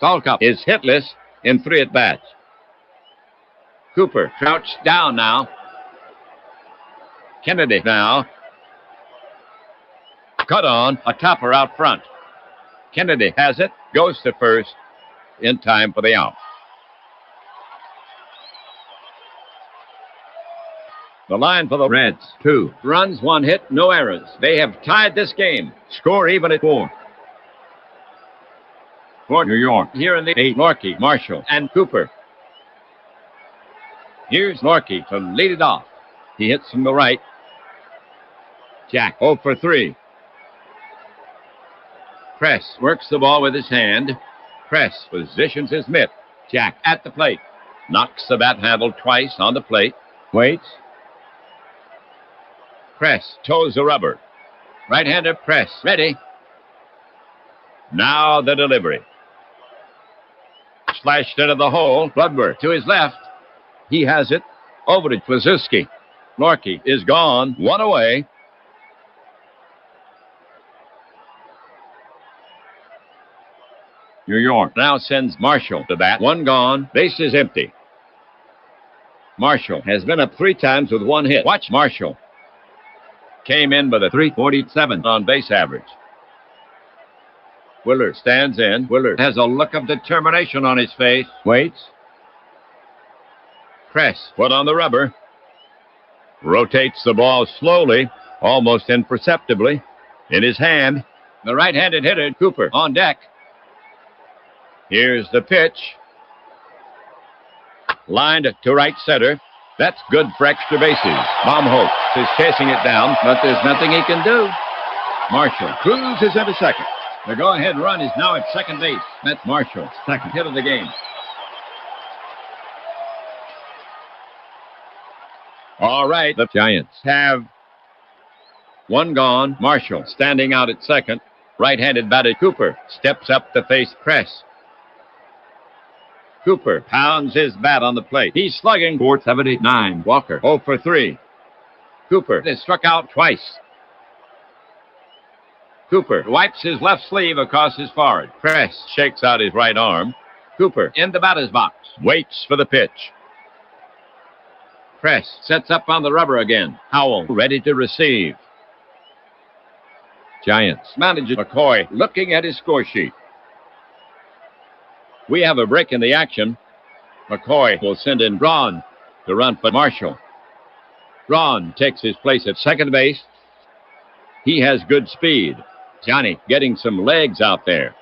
Stallcup is hitless in 3 at-bats. Cooper crouched down now. Kennedy now. Cut on, a topper out front. Kennedy has it, goes to first, in time for the out. The line for the Reds, 2 runs, 1 hit, no errors. They have tied this game. Score even at 4. For New York, here in the 8th, Norkey, Marshall, and Cooper. Here's Norkey to lead it off. He hits from the right. Jack 0 for 3. Press works the ball with his hand. Press positions his mitt. Jack at the plate. Knocks the bat handle twice on the plate. Waits. Press toes the rubber. Right-hander Press. Ready. Now the delivery. Slashed into the hole. Bloodworth to his left. He has it. Over to Kwazuski. Norkey is gone. 1 away. New York now sends Marshall to bat. 1 gone. Base is empty. Marshall has been up 3 times with 1 hit. Watch Marshall. Came in with a .347 on base average. Willard stands in. Willard has a look of determination on his face. Waits. Press put on the rubber. Rotates the ball slowly, almost imperceptibly. In his hand, the right-handed hitter, Cooper, on deck. Here's the pitch. Lined to right center. That's good for extra bases. Baumholtz is chasing it down, but there's nothing he can do. Marshall cruises into second. The go-ahead run is now at second base. That's Marshall's second hit of the game. All right, the Giants have 1 gone. Marshall standing out at second. Right-handed batter Cooper steps up to face Press. Cooper pounds his bat on the plate. He's slugging .479. Walker 0 for 3. Cooper is struck out twice. Cooper wipes his left sleeve across his forehead. Press shakes out his right arm. Cooper in the batter's box. Waits for the pitch. Press sets up on the rubber again. Howell ready to receive. Giants manager McCoy looking at his score sheet. We have a break in the action. McCoy will send in Braun to run for Marshall. Braun takes his place at second base. He has good speed. Johnny getting some legs out there.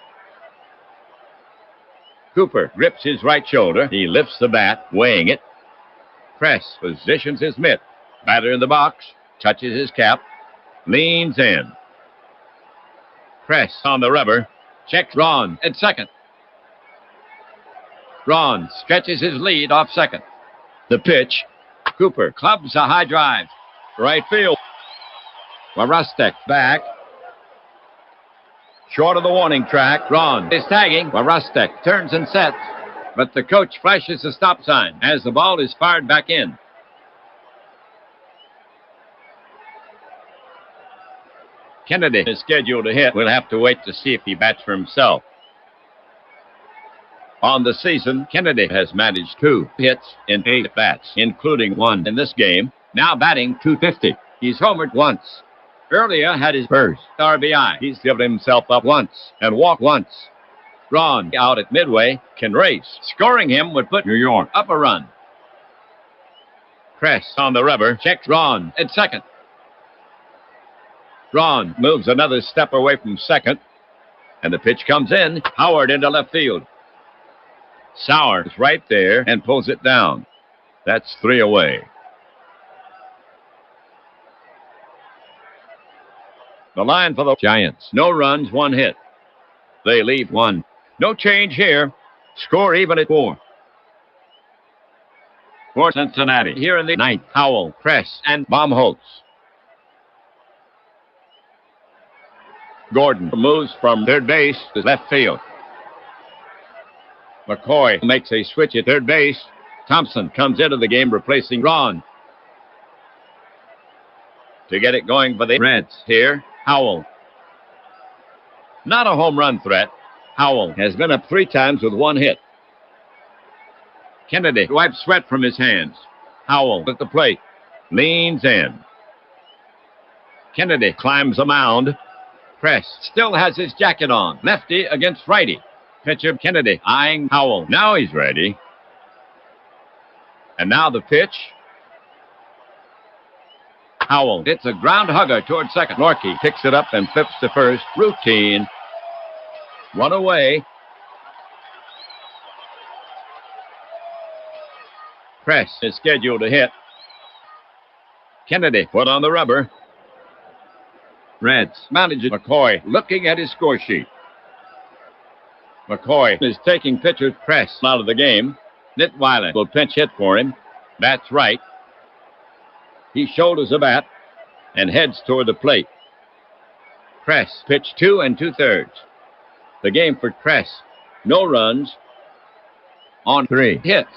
Cooper grips his right shoulder. He lifts the bat, weighing it. Press positions his mitt. Batter in the box. Touches his cap. Leans in. Press on the rubber. Checks Braun at second. Braun stretches his lead off second. The pitch. Cooper clubs a high drive. Right field. Warustek back. Short of the warning track. Braun is tagging. Warustek turns and sets. But the coach flashes the stop sign as the ball is fired back in. Kennedy is scheduled to hit. We'll have to wait to see if he bats for himself. On the season, Kennedy has managed 2 hits in 8 at-bats, including 1 in this game. Now batting .250. He's homered once. Earlier had his first RBI. He's given himself up once and walked once. Braun out at midway can race. Scoring him would put New York up a run. Press on the rubber. Checks Braun at second. Braun moves another step away from second. And the pitch comes in. Howard into left field. Sauer is right there and pulls it down. That's 3 away. The line for the Giants. No runs, 1 hit. They leave 1. No change here. Score even at 4. For Cincinnati, here in the 9th, Howell, Press, and Baumholtz. Gordon moves from third base to left field. McCoy makes a switch at third base. Thompson comes into the game, replacing Ron. To get it going for the Reds here, Howell. Not a home run threat. Howell has been up 3 times with 1 hit. Kennedy wipes sweat from his hands. Howell at the plate. Leans in. Kennedy climbs a mound. Press still has his jacket on. Lefty against righty. Pitcher Kennedy eyeing Howell. Now he's ready. And now the pitch. Howell hits a ground hugger toward second. Norkey picks it up and flips to first. Routine. 1 away. Press is scheduled to hit. Kennedy put on the rubber. Reds manager McCoy looking at his score sheet. McCoy is taking pitcher Press out of the game. Nitweiler will pinch hit for him. That's right. He shoulders a bat and heads toward the plate. Press pitch 2 2/3. The game for Press. No runs on 3 hits.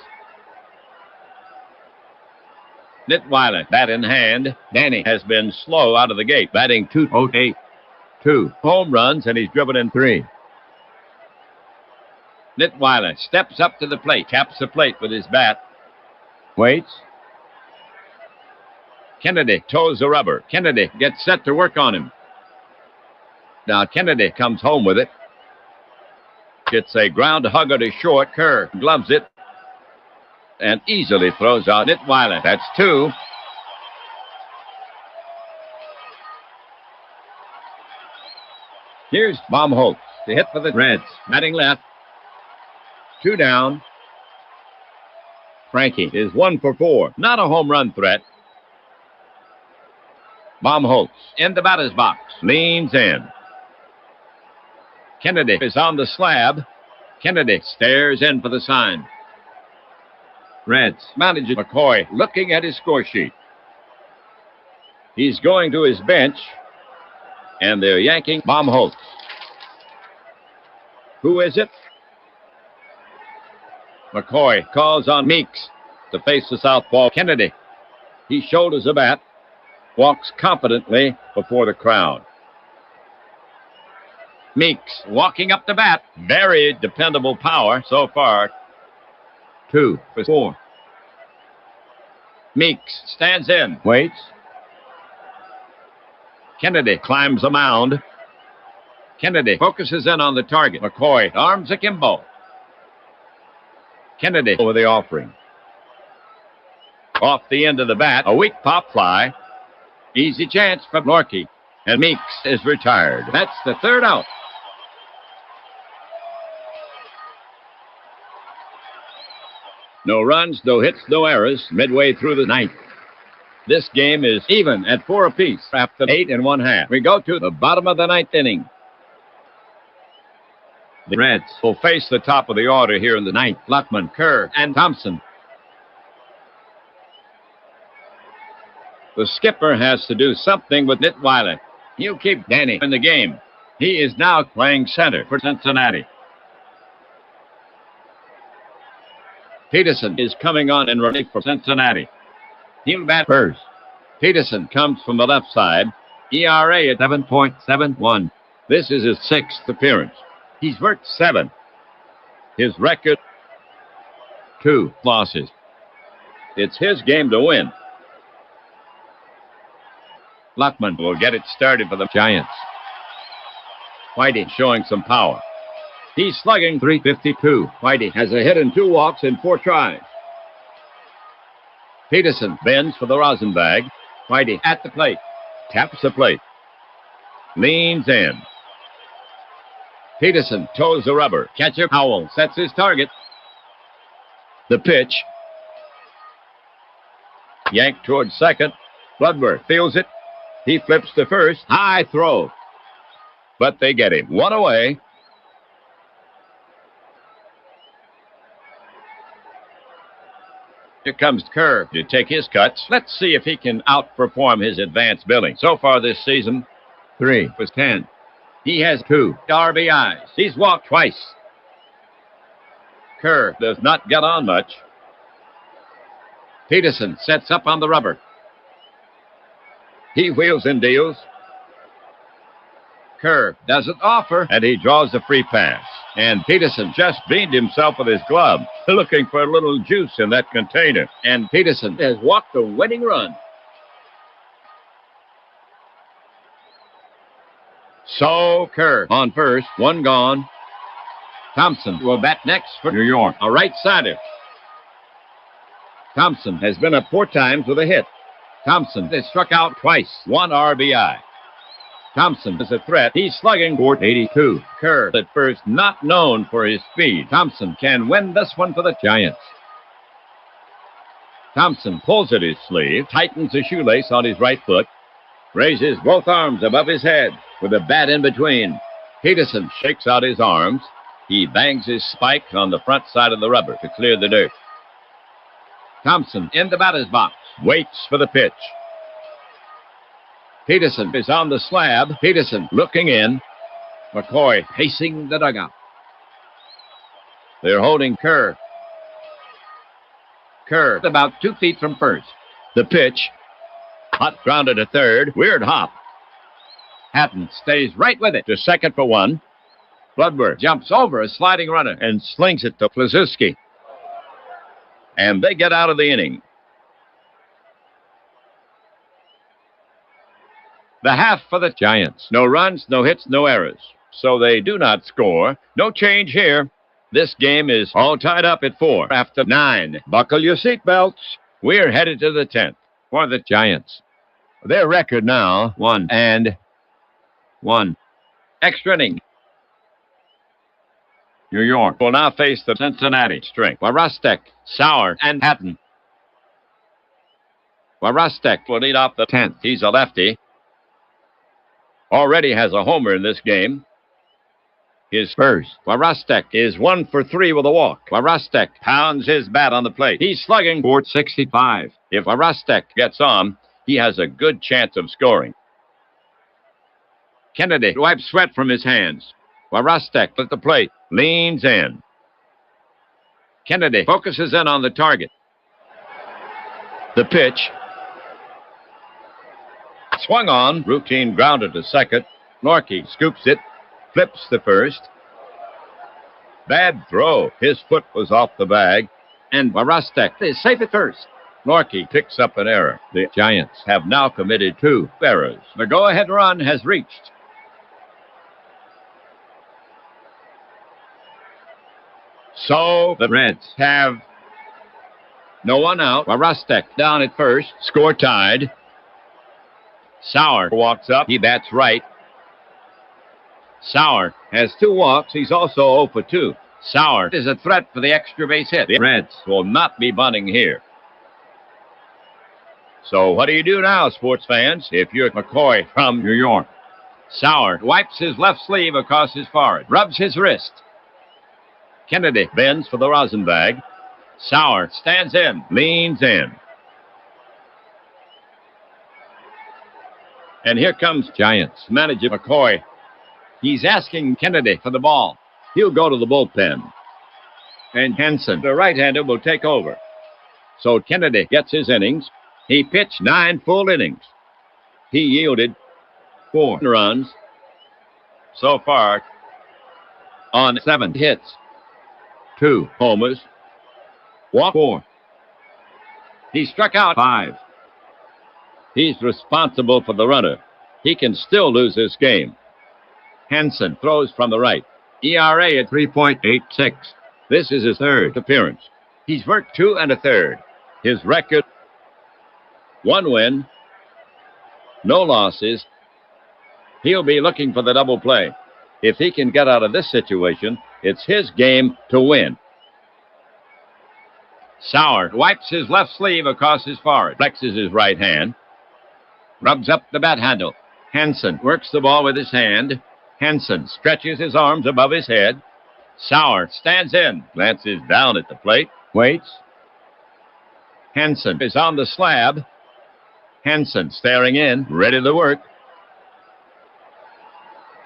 Nitweiler, bat in hand. Danny has been slow out of the gate, batting .208. 2 home runs, and he's driven in 3. Nitweiler steps up to the plate, taps the plate with his bat. Waits. Kennedy toes the rubber. Kennedy gets set to work on him. Now Kennedy comes home with it. Gets a ground hugger to short. Kerr gloves it and easily throws out Nitweiler. That's 2. Here's Baumholtz to hit for the Reds. Batting left. 2 down. Frankie is 1 for 4. Not a home run threat. Baumholtz in the batter's box. Leans in. Kennedy is on the slab. Kennedy stares in for the sign. Reds manager McCoy looking at his score sheet. He's going to his bench, and they're yanking Baumholtz. Who is it? McCoy calls on Meeks to face the southpaw Kennedy. He shoulders a bat, walks confidently before the crowd. Meeks walking up the bat. Very dependable power so far. 2 for 4. Meeks stands in. Waits. Kennedy climbs a mound. Kennedy focuses in on the target. McCoy arms akimbo. Kennedy over the offering. Off the end of the bat, a weak pop fly. Easy chance for Norkey. And Meeks is retired. That's the 3rd out. No runs, no hits, no errors midway through the 9th. This game is even at 4 apiece after 8 1/2. We go to the bottom of the 9th inning. The Reds will face the top of the order here in the 9th. Luckman, Kerr, and Thompson. The skipper has to do something with Nitweiler. He'll keep Danny in the game. He is now playing center for Cincinnati. Peterson is coming on in relief for Cincinnati. He'll bat first. Peterson comes from the left side. ERA at 7.71. This is his 6th appearance. He's worked 7. His record, 2 losses. It's his game to win. Luckman will get it started for the Giants. Whitey showing some power. He's slugging .352. Whitey has a hit and 2 walks in 4 tries. Peterson bends for the rosin bag. Whitey at the plate. Taps the plate. Leans in. Peterson toes the rubber. Catcher Howell sets his target. The pitch. Yanked towards second. Bloodworth feels it. He flips to first. High throw. But they get him. 1 away. Here comes Kerr to take his cuts. Let's see if he can outperform his advanced billing. So far this season, 3 for 10. He has 2 RBIs. He's walked twice. Kerr does not get on much. Peterson sets up on the rubber. He wheels and deals. Kerr doesn't offer, and he draws the free pass. And Peterson just beamed himself with his glove, looking for a little juice in that container. And Peterson has walked a winning run. So Kerr on first, 1 gone. Thompson will bat next for New York, a right-sider. Thompson has been up 4 times with a hit. Thompson has struck out twice, 1 RBI. Thompson is a threat. He's slugging for 82. Kerr at first not known for his speed. Thompson can win this one for the Giants. Thompson pulls at his sleeve, tightens the shoelace on his right foot, raises both arms above his head with a bat in between. Peterson shakes out his arms. He bangs his spike on the front side of the rubber to clear the dirt. Thompson in the batter's box, waits for the pitch. Peterson is on the slab. Peterson looking in. McCoy pacing the dugout. They're holding Kerr. Kerr about 2 feet from first. The pitch. Hot grounded to third. Weird hop. Hatton stays right with it to second for 1. Bloodworth jumps over a sliding runner and slings it to Plazinski. And they get out of the inning. The half for the Giants. No runs, no hits, no errors. So they do not score. No change here. This game is all tied up at 4 after 9. Buckle your seatbelts. We're headed to the 10th for the Giants. Their record now, 1-1. Extra inning. New York will now face the Cincinnati strength. Warostek, Sauer, and Hatton. Warostek will lead off the 10th. He's a lefty. Already has a homer in this game. His first. Warostek is 1 for 3 with a walk. Warostek pounds his bat on the plate. He's slugging for 65. If Warostek gets on, he has a good chance of scoring. Kennedy wipes sweat from his hands. Warostek at the plate, leans in. Kennedy focuses in on the target. The pitch. Swung on, routine grounded to second. Norkey scoops it, flips the first. Bad throw. His foot was off the bag. And Warostek is safe at first. Norkey picks up an error. The Giants have now committed 2 errors. The go-ahead run has reached. So the Reds have no one out. Warostek down at first. Score tied. Sauer walks up. He bats right. Sauer has 2 walks. He's also 0 for 2. Sauer is a threat for the extra base hit. The Reds will not be bunting here. So what do you do now, sports fans, if you're McCoy from New York? Sauer wipes his left sleeve across his forehead, rubs his wrist. Kennedy bends for the rosin bag. Sauer stands in, leans in. And here comes Giants manager McCoy. He's asking Kennedy for the ball. He'll go to the bullpen. And Henson, the right-hander, will take over. So Kennedy gets his innings. He pitched 9 full innings. He yielded 4 runs so far on 7 hits. 2 homers. Walk 4. He struck out 5. He's responsible for the runner. He can still lose this game. Henson throws from the right. ERA at 3.86. This is his 3rd appearance. He's worked 2 1/3. His record, 1 win, no losses. He'll be looking for the double play. If he can get out of this situation, it's his game to win. Sauer wipes his left sleeve across his forehead, flexes his right hand, rubs up the bat handle. Henson works the ball with his hand. Henson stretches his arms above his head. Sauer stands in, glances down at the plate, waits. Henson is on the slab. Henson staring in, ready to work.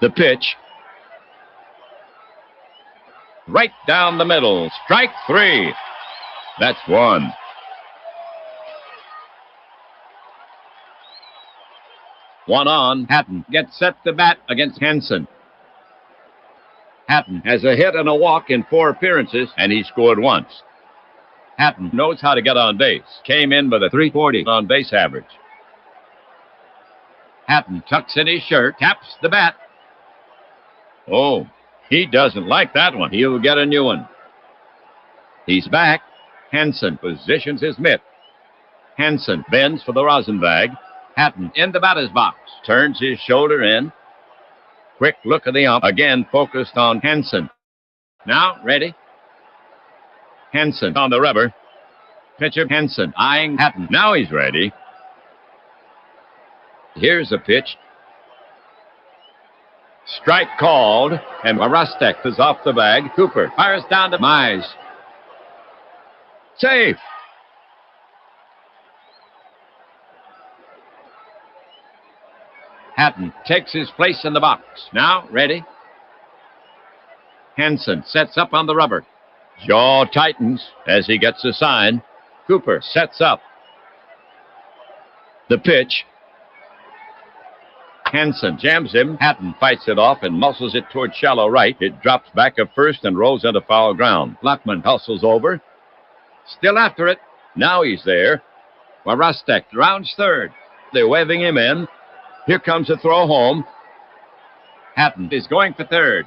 The pitch. Right down the middle. Strike 3. That's 1. One on. Hatton gets set to bat against Henson. Hatton has a hit and a walk in 4 appearances, and he scored once. Hatton knows how to get on base. Came in with a .340 on base average. Hatton tucks in his shirt, taps the bat. Oh, he doesn't like that one. He'll get a new one. He's back. Henson positions his mitt. Henson bends for the rosin bag. Hatton in the batter's box. Turns his shoulder in. Quick look at the ump. Again focused on Henson. Now ready. Henson on the rubber. Pitcher Henson eyeing Hatton. Now he's ready. Here's a pitch. Strike called, and Arostek is off the bag. Cooper fires down to Mize. Safe. Hatton takes his place in the box. Now ready. Henson sets up on the rubber. Jaw tightens as he gets a sign. Cooper sets up. The pitch. Henson jams him. Hatton fights it off and muscles it toward shallow right. It drops back at first and rolls into foul ground. Lockman hustles over. Still after it. Now he's there. Warostek rounds third. They're waving him in. Here comes a throw home. Hatton is going for third.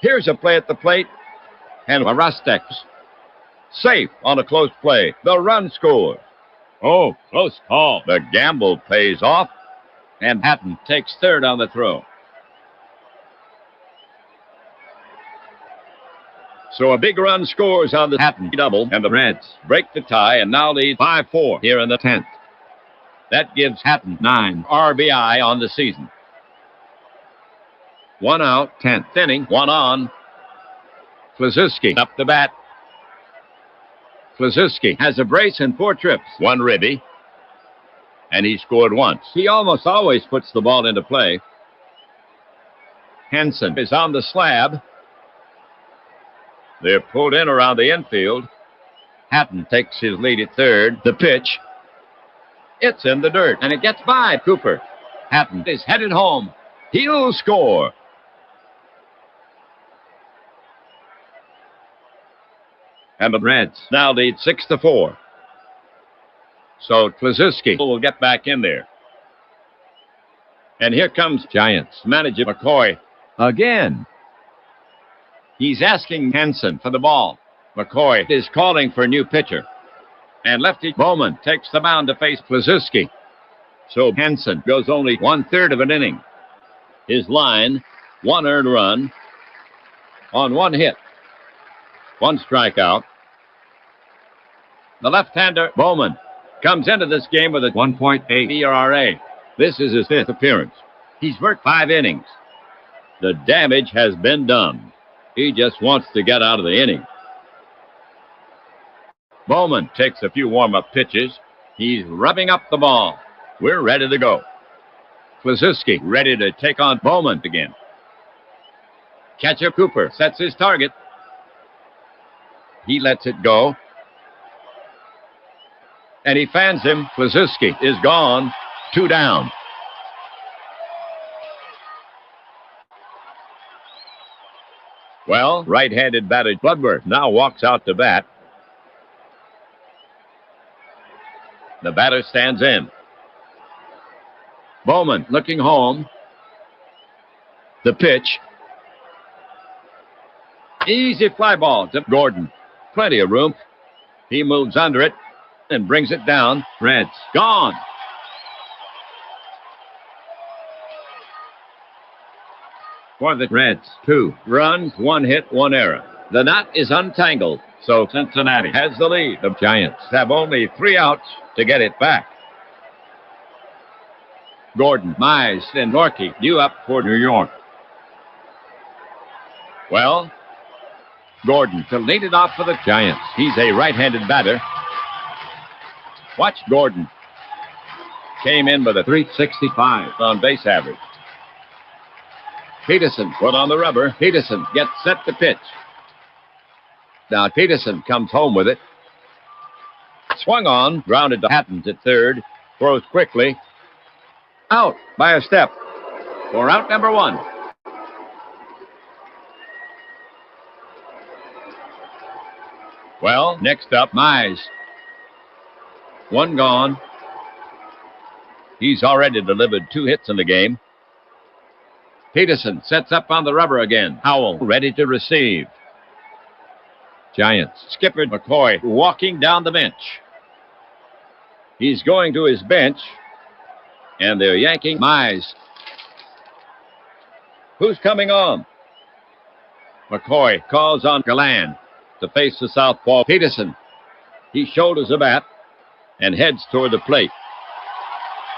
Here's a play at the plate. And Warostek's safe on a close play. The run scores. Oh, close call. The gamble pays off. And Hatton takes third on the throw. So a big run scores on the Hatton double, and the Reds break the tie and now lead 5-4 here in the 10th. That gives Hatton 9 RBI on the season. 1 out, 10th inning, 1 on. Klazuski up the bat. Klazuski has a brace and 4 trips, 1 ribby. And he scored once. He almost always puts the ball into play. Henson is on the slab. They're pulled in around the infield. Hatton takes his lead at third. The pitch. It's in the dirt, and it gets by Cooper. Hatton is headed home. He'll score. And the Reds now lead 6-4. So Klazuski will get back in there. And here comes Giants manager McCoy again. He's asking Henson for the ball. McCoy is calling for a new pitcher. And lefty Bowman takes the mound to face Klazuski. So Henson goes only 1/3 of an inning. His line, 1 earned run on 1 hit. 1 strikeout. The left-hander Bowman comes into this game with a 1.8 ERA. This is his 5th appearance. He's worked 5 innings. The damage has been done. He just wants to get out of the inning. Bowman takes a few warm-up pitches. He's rubbing up the ball. We're ready to go. Klazuski ready to take on Bowman again. Catcher Cooper sets his target. He lets it go. And he fans him. Klazuski is gone. 2 down. Well, right-handed batter Bloodworth now walks out to bat. The batter stands in. Bowman looking home. The pitch. Easy fly ball to Gordon. Plenty of room. He moves under it and brings it down. Reds gone. For the Reds, 2 runs, 1 hit, 1 error. The knot is untangled, so Cincinnati has the lead. The Giants have only 3 outs to get it back. Gordon, Mize, and Norkey due up for New York. Well, Gordon to lead it off for the Giants. He's a right-handed batter. Watch Gordon. Came in with a .365 on base average. Peterson put on the rubber. Peterson gets set to pitch. Now Peterson comes home with it. Swung on, grounded to Hattons at third. Throws quickly. Out by a step for out number one. Well, next up, Mize. One gone. He's already delivered 2 hits in the game. Peterson sets up on the rubber again. Howell ready to receive. Giants. Skipper McCoy walking down the bench. He's going to his bench, and they're yanking Mize. Who's coming on? McCoy calls on Galland to face the southpaw Peterson. He shoulders the bat and heads toward the plate.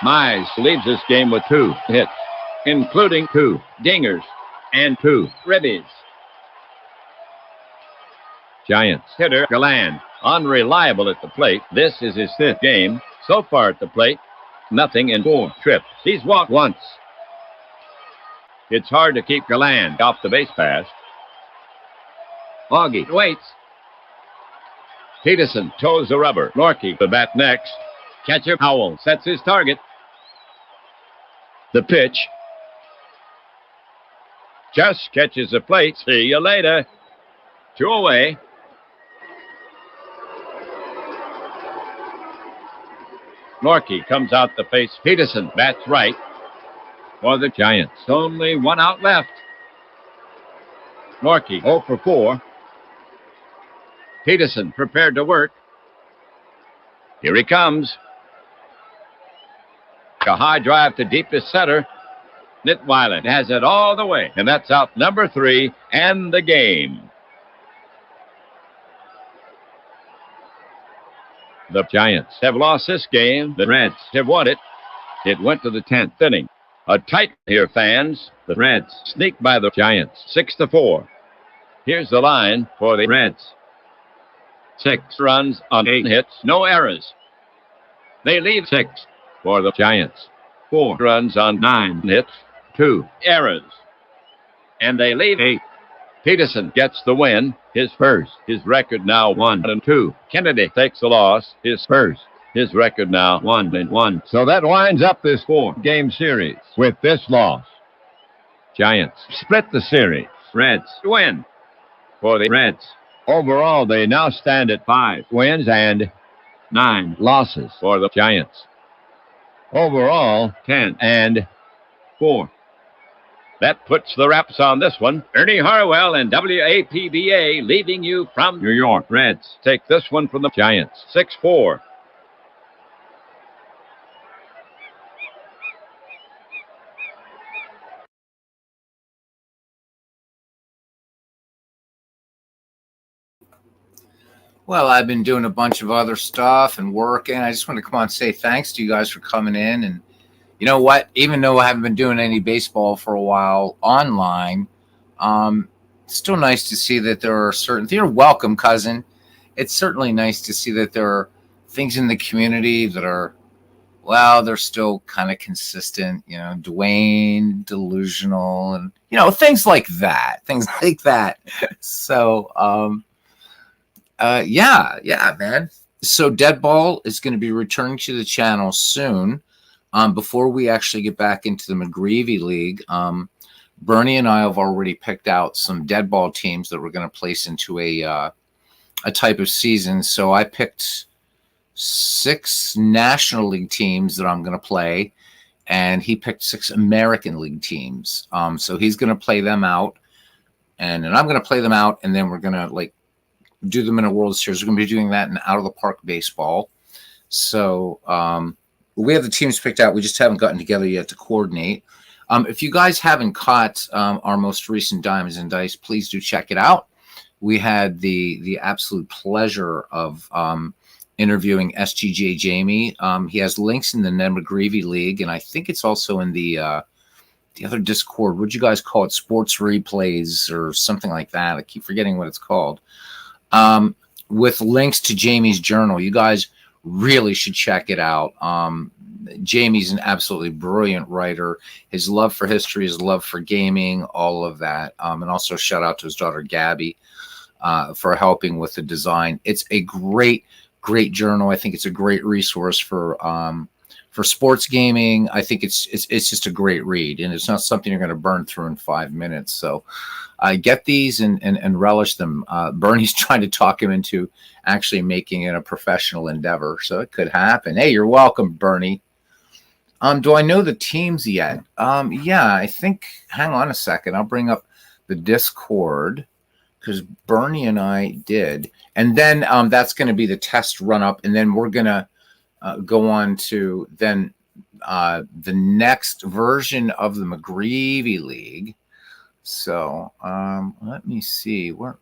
Mize leaves this game with 2 hits, including 2 dingers and 2 ribbies. Giants hitter Galland, unreliable at the plate. This is his 5th game. So far at the plate, nothing in 4 trips. He's walked once. It's hard to keep Galland off the base pass. Augie waits. Peterson toes the rubber. Norkey the bat next. Catcher Howell sets his target. The pitch. Just catches the plate. See you later. 2 away. Norkey comes out to face Peterson. Bats right for the Giants. Only 1 out left. Norkey 0 for 4. Peterson prepared to work. Here he comes. A high drive to deepest center. Nitweiler has it all the way, and that's out number 3 and the game. The Giants have lost this game. The Reds have won it. It went to the 10th inning. A tight here, fans. The Reds sneak by the Giants 6-4. Here's the line for the Reds. 6 runs on 8 hits, no errors. They leave 6 for the Giants. 4 runs on 9 hits, 2 errors. And they leave 8. Peterson gets the win, his first. His record now 1-2. Kennedy takes the loss, his first. His record now 1-1. So that winds up this 4-game series with this loss. Giants split the series. Reds win for the Reds. Overall, they now stand at 5 wins and 9 losses for the Giants. Overall, 10-4. That puts the wraps on this one. Ernie Harwell and WAPBA leaving you from New York. Reds take this one from the Giants. 6-4. Well, I've been doing a bunch of other stuff and working. I just want to come on and say thanks to you guys for coming in. And you know what? Even though I haven't been doing any baseball for a while online, it's still nice to see that there are certain – you're welcome, cousin. It's certainly nice to see that there are things in the community that are, well, they're still kind of consistent. You know, Dwayne, delusional, and, you know, things like that. So, yeah, man. So Deadball is going to be returning to the channel soon. Before we actually get back into the McGreevy League, Bernie and I have already picked out some Deadball teams that we're going to place into a type of season. So I picked 6 National League teams that I'm going to play, and he picked 6 American League teams. So he's going to play them out, and I'm going to play them out, and then we're going to do them in a World Series. We're going to be doing that in out of the park baseball. So we have the teams picked out. We just haven't gotten together yet to coordinate. If you guys haven't caught our most recent Diamonds and Dice, please do check it out. We had the absolute pleasure of interviewing SGJ Jamie. He has links in the Ned McGreevy League, and I think it's also in the other Discord. What'd you guys call it? Sports Replays or something like that. I keep forgetting what it's called. With links to Jamie's journal. You guys really should check it out. Jamie's an absolutely brilliant writer. His love for history, his love for gaming, all of that. And also shout out to his daughter, Gabby, for helping with the design. It's a great journal. I think it's a great resource for sports gaming. I think it's just a great read, and it's not something you're going to burn through in 5 minutes. So get these and relish them. Bernie's trying to talk him into actually making it a professional endeavor, so it could happen. Hey, you're welcome, Bernie. Do I know the teams yet? Yeah, I think. Hang on a second. I'll bring up the Discord because Bernie and I did, and then that's going to be the test run up, and then we're gonna go on to then the next version of the McGreevy League. So let me see where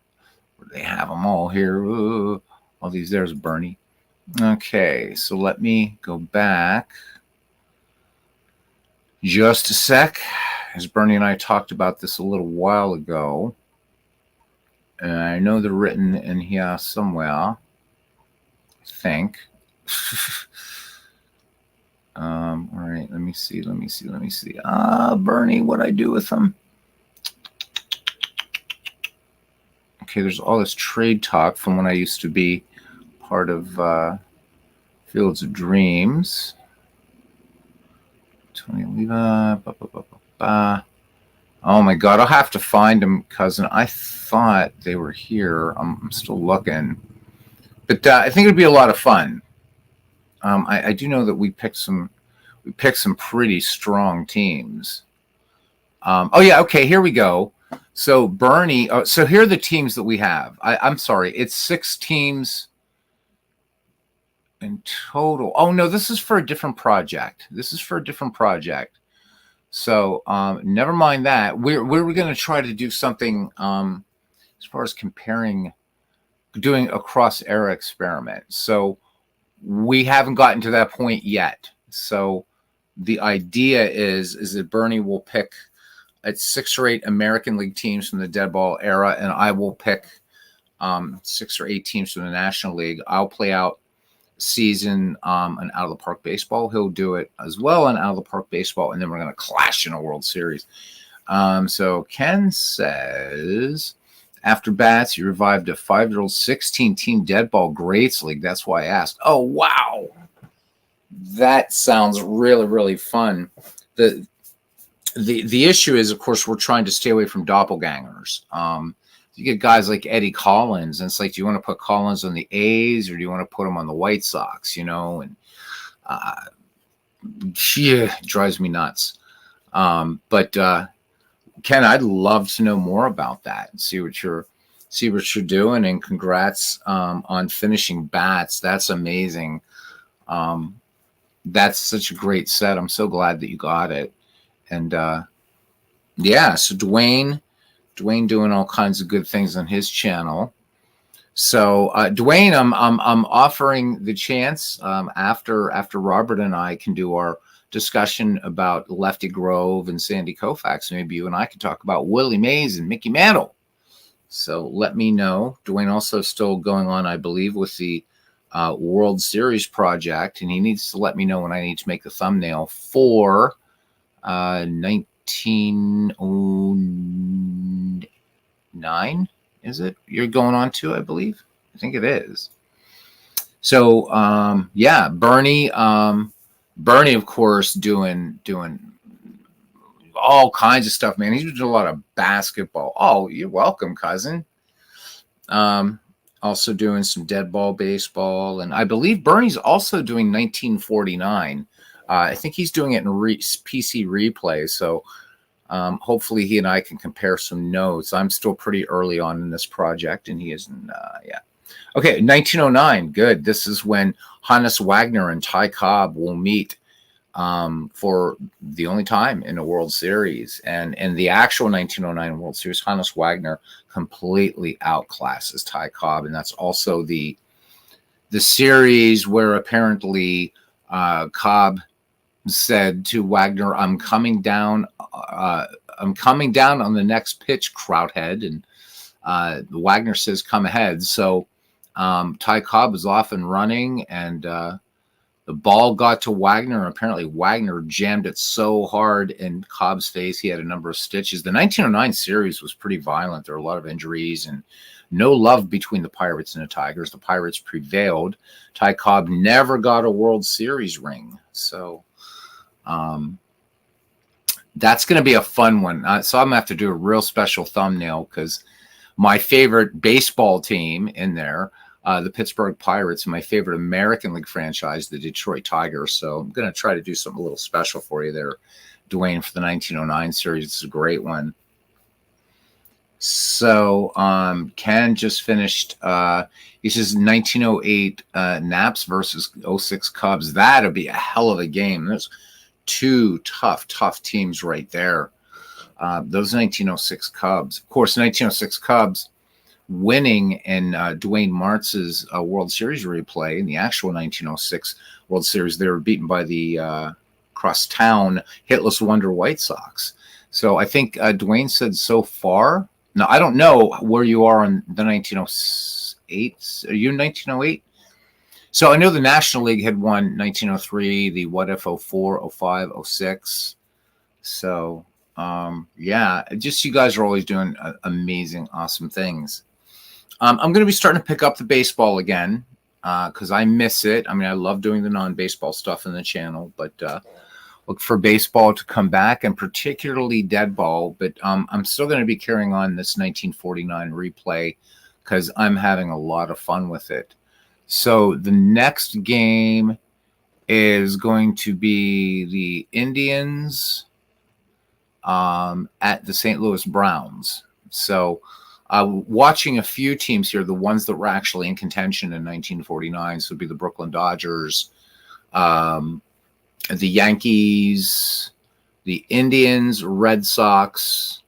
they have them all here. Ooh, all these. There's Bernie. Okay, so let me go back just a sec, as Bernie and I talked about this a little while ago, and I know they're written in here somewhere, I think. All right, let me see. Bernie, what'd I do with them? Okay, there's all this trade talk from when I used to be part of Fields of Dreams. Tony Oliva. Oh my God, I'll have to find them, cousin. I thought they were here. I'm still looking, but I think it'd be a lot of fun. I do know that we picked some pretty strong teams. Oh yeah, okay, here we go. So Bernie, so here are the teams that we have. I'm sorry, it's 6 teams in total. Oh no, this is for a different project. So never mind that. We're going to try to do something as far as doing a cross-era experiment. So we haven't gotten to that point yet. So the idea is that Bernie will pick at 6 or 8 American League teams from the dead ball era, and I will pick 6 or 8 teams from the National League. I'll play out season and out of the park baseball. He'll do it as well and out of the park baseball, and then we're going to clash in a World Series. So Ken says, after bats, you revived a 5-year-old 16-team dead ball greats league. That's why I asked. Oh wow, that sounds really, really fun. The issue is, of course, we're trying to stay away from doppelgangers. You get guys like Eddie Collins, and it's like, do you want to put Collins on the A's or do you want to put him on the White Sox? You know, and yeah, it drives me nuts. But Ken, I'd love to know more about that and see what you're doing. And congrats on finishing bats. That's amazing. That's such a great set. I'm so glad that you got it. And yeah, so Dwayne doing all kinds of good things on his channel. So Dwayne, I'm offering the chance after Robert and I can do our discussion about Lefty Grove and Sandy Koufax. Maybe you and I could talk about Willie Mays and Mickey Mantle. So let me know. Dwayne also still going on, I believe, with the World Series project, and he needs to let me know when I need to make the thumbnail for 1909. Is it you're going on to? I believe. I think it is. So yeah, Bernie, of course, doing all kinds of stuff, man. He's doing a lot of basketball. Oh, you're welcome, cousin. Also doing some dead ball baseball, and I believe Bernie's also doing 1949. I think he's doing it in PC replay. So hopefully he and I can compare some notes. I'm still pretty early on in this project, and he isn't. Yeah. Okay, 1909. Good. This is when Hannes Wagner and Ty Cobb will meet for the only time in a World Series. And in the actual 1909 World Series, Hannes Wagner completely outclasses Ty Cobb. And that's also the series where apparently Cobb said to Wagner, I'm coming down on the next pitch, Krauthead. And Wagner says, come ahead. So Ty Cobb is off and running, and The ball got to Wagner, and apparently Wagner jammed it so hard in Cobb's face he had a number of stitches. The 1909 series was pretty violent. There were a lot of injuries and no love between the Pirates and the Tigers. The Pirates prevailed. Ty Cobb never got a World Series ring. So that's going to be a fun one. So I'm going to have to do a real special thumbnail because my favorite baseball team in there, the Pittsburgh Pirates, and my favorite American League franchise, the Detroit Tigers. So I'm going to try to do something a little special for you there, Dwayne, for the 1909 series. It's a great one. So Ken just finished. He says 1908 Naps versus 06 Cubs. That'll be a hell of a game. There's two tough teams right there. Those 1906 Cubs. Of course, 1906 Cubs winning in Dwayne Martz's World Series replay in the actual 1906 World Series. They were beaten by the crosstown hitless Wonder White Sox. So I think Dwayne said so far. Now, I don't know where you are in the 1908. Are you in 1908? So I know the National League had won 1903, the what if 04, 05, 06. So, yeah, just you guys are always doing amazing, awesome things. I'm going to be starting to pick up the baseball again because I miss it. I mean, I love doing the non-baseball stuff in the channel, but look for baseball to come back, and particularly dead ball. But I'm still going to be carrying on this 1949 replay because I'm having a lot of fun with it. So the next game is going to be the Indians at the St. Louis Browns. So watching a few teams here, the ones that were actually in contention in 1949, so it would be the Brooklyn Dodgers, the Yankees, the Indians, Red Sox.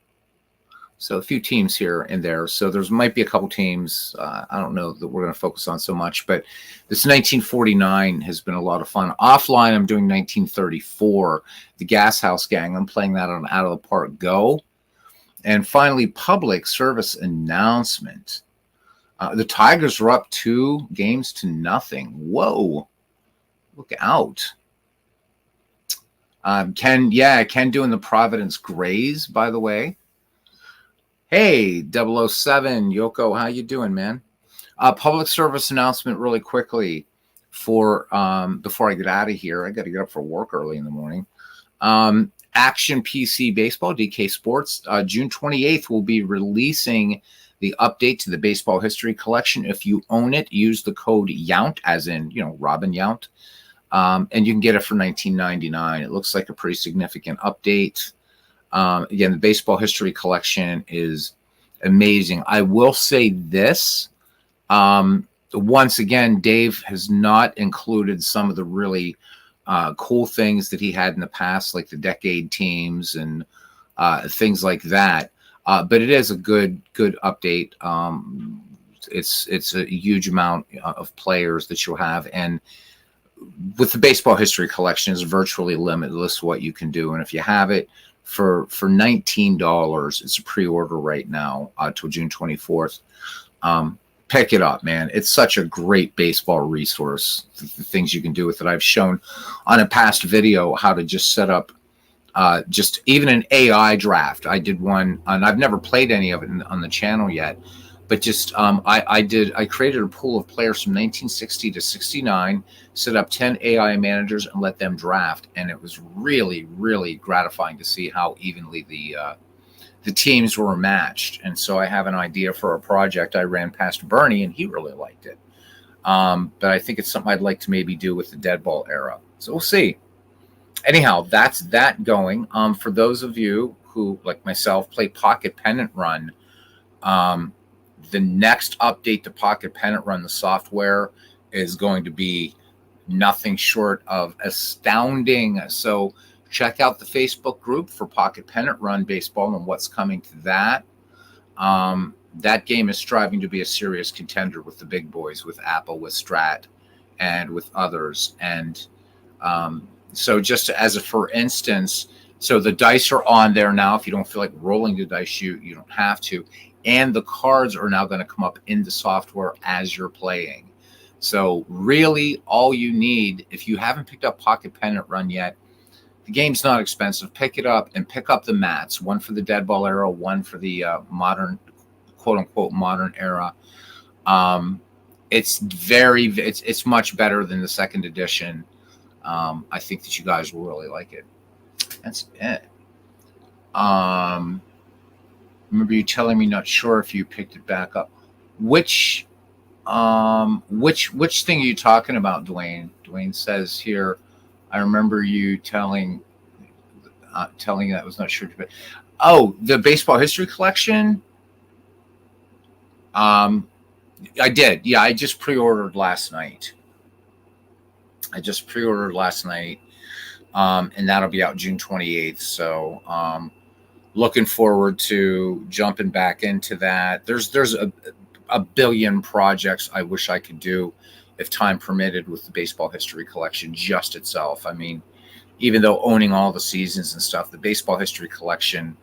So a few teams here and there. So there might be a couple teams I don't know that we're going to focus on so much. But this 1949 has been a lot of fun. Offline, I'm doing 1934, the Gas House Gang. I'm playing that on Out of the Park Go. And finally, public service announcement. The Tigers are up 2-0. Whoa. Look out. Ken doing the Providence Grays, by the way. Hey, 007, Yoko, how you doing, man? Public service announcement really quickly for before I get out of here. I got to get up for work early in the morning. Action PC Baseball, DK Sports, June 28th will be releasing the update to the Baseball History Collection. If you own it, use the code YOUNT, as in, Robin Yount. And you can get it for $19.99. It looks like a pretty significant update. Again, the Baseball History Collection is amazing. I will say this. Once again, Dave has not included some of the really cool things that he had in the past, like the decade teams and things like that. But it is a good update. It's a huge amount of players that you'll have. And with the Baseball History Collection, it's virtually limitless what you can do. And if you have it for $19, it's a pre-order right now till June 24th. Pick it up, man. It's such a great baseball resource. The things you can do with it. I've shown on a past video how to just set up just even an AI draft. I did one, and I've never played any of it on the channel yet. But just I created a pool of players from 1960 to 69, set up 10 AI managers, and let them draft. And it was really, really gratifying to see how evenly the teams were matched. And so I have an idea for a project I ran past Bernie, and he really liked it. But I think it's something I'd like to maybe do with the dead ball era. So we'll see. Anyhow, that's that going. For those of you who, like myself, play Pocket Pennant Run, the next update to Pocket Pennant Run, the software, is going to be nothing short of astounding. So check out the Facebook group for Pocket Pennant Run Baseball and what's coming to that. That game is striving to be a serious contender with the big boys, with APBA, with Strat, and with others. And so just as a for instance, so the dice are on there now. If you don't feel like rolling the dice, you don't have to. And the cards are now going to come up in the software as you're playing. So really all you need, if you haven't picked up Pocket Pennant Run yet, the game's not expensive. Pick it up and pick up the mats, one for the dead ball era, one for the modern, quote unquote, modern era. It's much better than the second edition. I think that you guys will really like it. That's it. Remember you telling me not sure if you picked it back up. Which thing are you talking about, Dwayne? Dwayne says here, I remember you telling that was not sure. Oh, the baseball history collection. I did. Yeah, I just pre-ordered last night. And that'll be out June 28th. So, looking forward to jumping back into that. There's a billion projects I wish I could do if time permitted with the baseball history collection just itself. I mean, even though owning all the seasons and stuff, the baseball history collection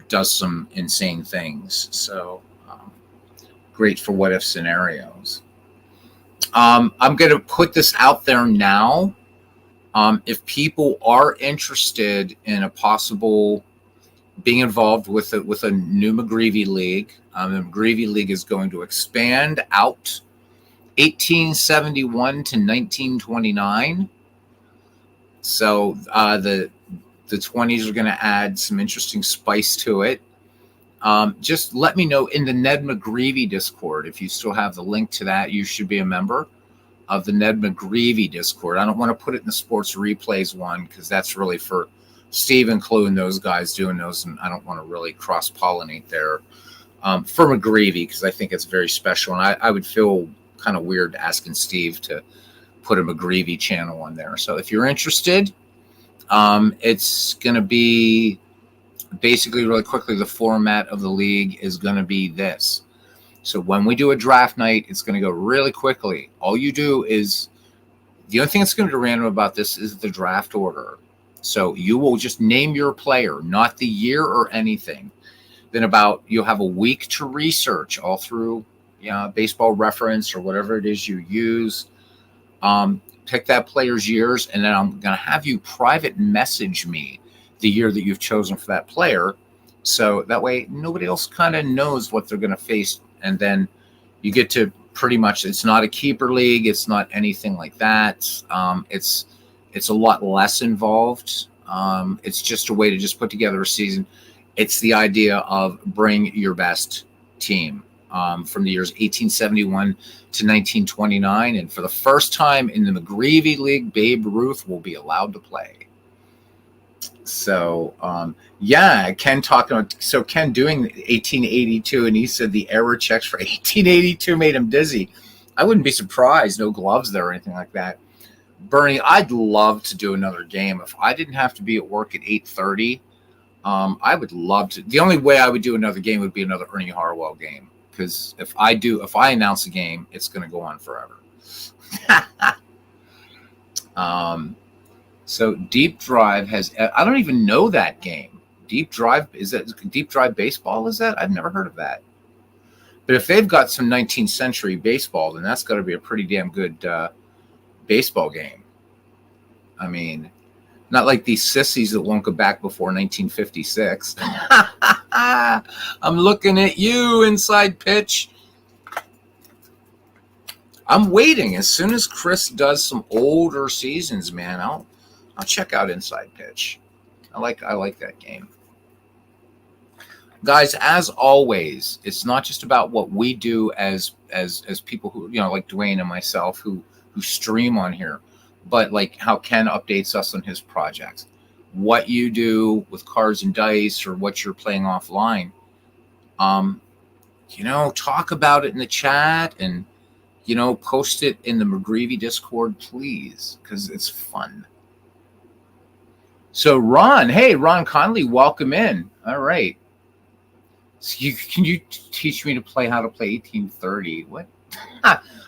does some insane things. So great for what if scenarios. I'm going to put this out there now. If people are interested in a possible being involved with a new McGreevy League, the McGreevy League is going to expand out 1871 to 1929. So the 20s are going to add some interesting spice to it. Just let me know in the Ned McGreevy Discord. If you still have the link to that, you should be a member of the Ned McGreevy Discord. I don't want to put it in the sports replays one because that's really for Steve and Clue and those guys doing those, and I don't want to really cross-pollinate there for McGreevy because I think it's very special, and I would feel kind of weird asking Steve to put a McGreevy channel on there. So if you're interested, it's going to be basically really quickly, the format of the league is going to be this. So when we do a draft night, it's going to go really quickly. All you do is, the only thing that's going to be random about this is the draft order. So you will just name your player, not the year or anything. Then you'll have a week to research all through Baseball Reference or whatever it is you use. Pick that player's years, and then I'm going to have you private message me the year that you've chosen for that player. So that way nobody else kind of knows what they're going to face. And then you get to pretty much, it's not a keeper league. It's not anything like that. It's a lot less involved. It's just a way to just put together a season. It's the idea of bring your best team from the years 1871 to 1929. And for the first time in the McGreevy League, Babe Ruth will be allowed to play. So, Ken talking about, so Ken doing 1882, and he said the error checks for 1882 made him dizzy. I wouldn't be surprised. No gloves there or anything like that. Bernie, I'd love to do another game. If I didn't have to be at work at 8:30, I would love to. The only way I would do another game would be another Ernie Harwell game. Because if I announce a game, it's going to go on forever. So Deep Drive has, I don't even know that game. Deep Drive, is that Deep Drive Baseball? Is that? I've never heard of that. But if they've got some 19th century baseball, then that's got to be a pretty damn good baseball game. I mean, not like these sissies that won't go back before 1956. I'm looking at you, Inside Pitch. I'm waiting. As soon as Chris does some older seasons, man, I'll check out Inside Pitch. I like that game. Guys, as always, it's not just about what we do as people who, like Dwayne and myself who stream on here, but like how Ken updates us on his projects. What you do with cards and dice or what you're playing offline. Talk about it in the chat and post it in the McGreevy Discord, please, because it's fun. So Ron Conley, welcome in. All right. So can you teach me to play how to play 1830? What?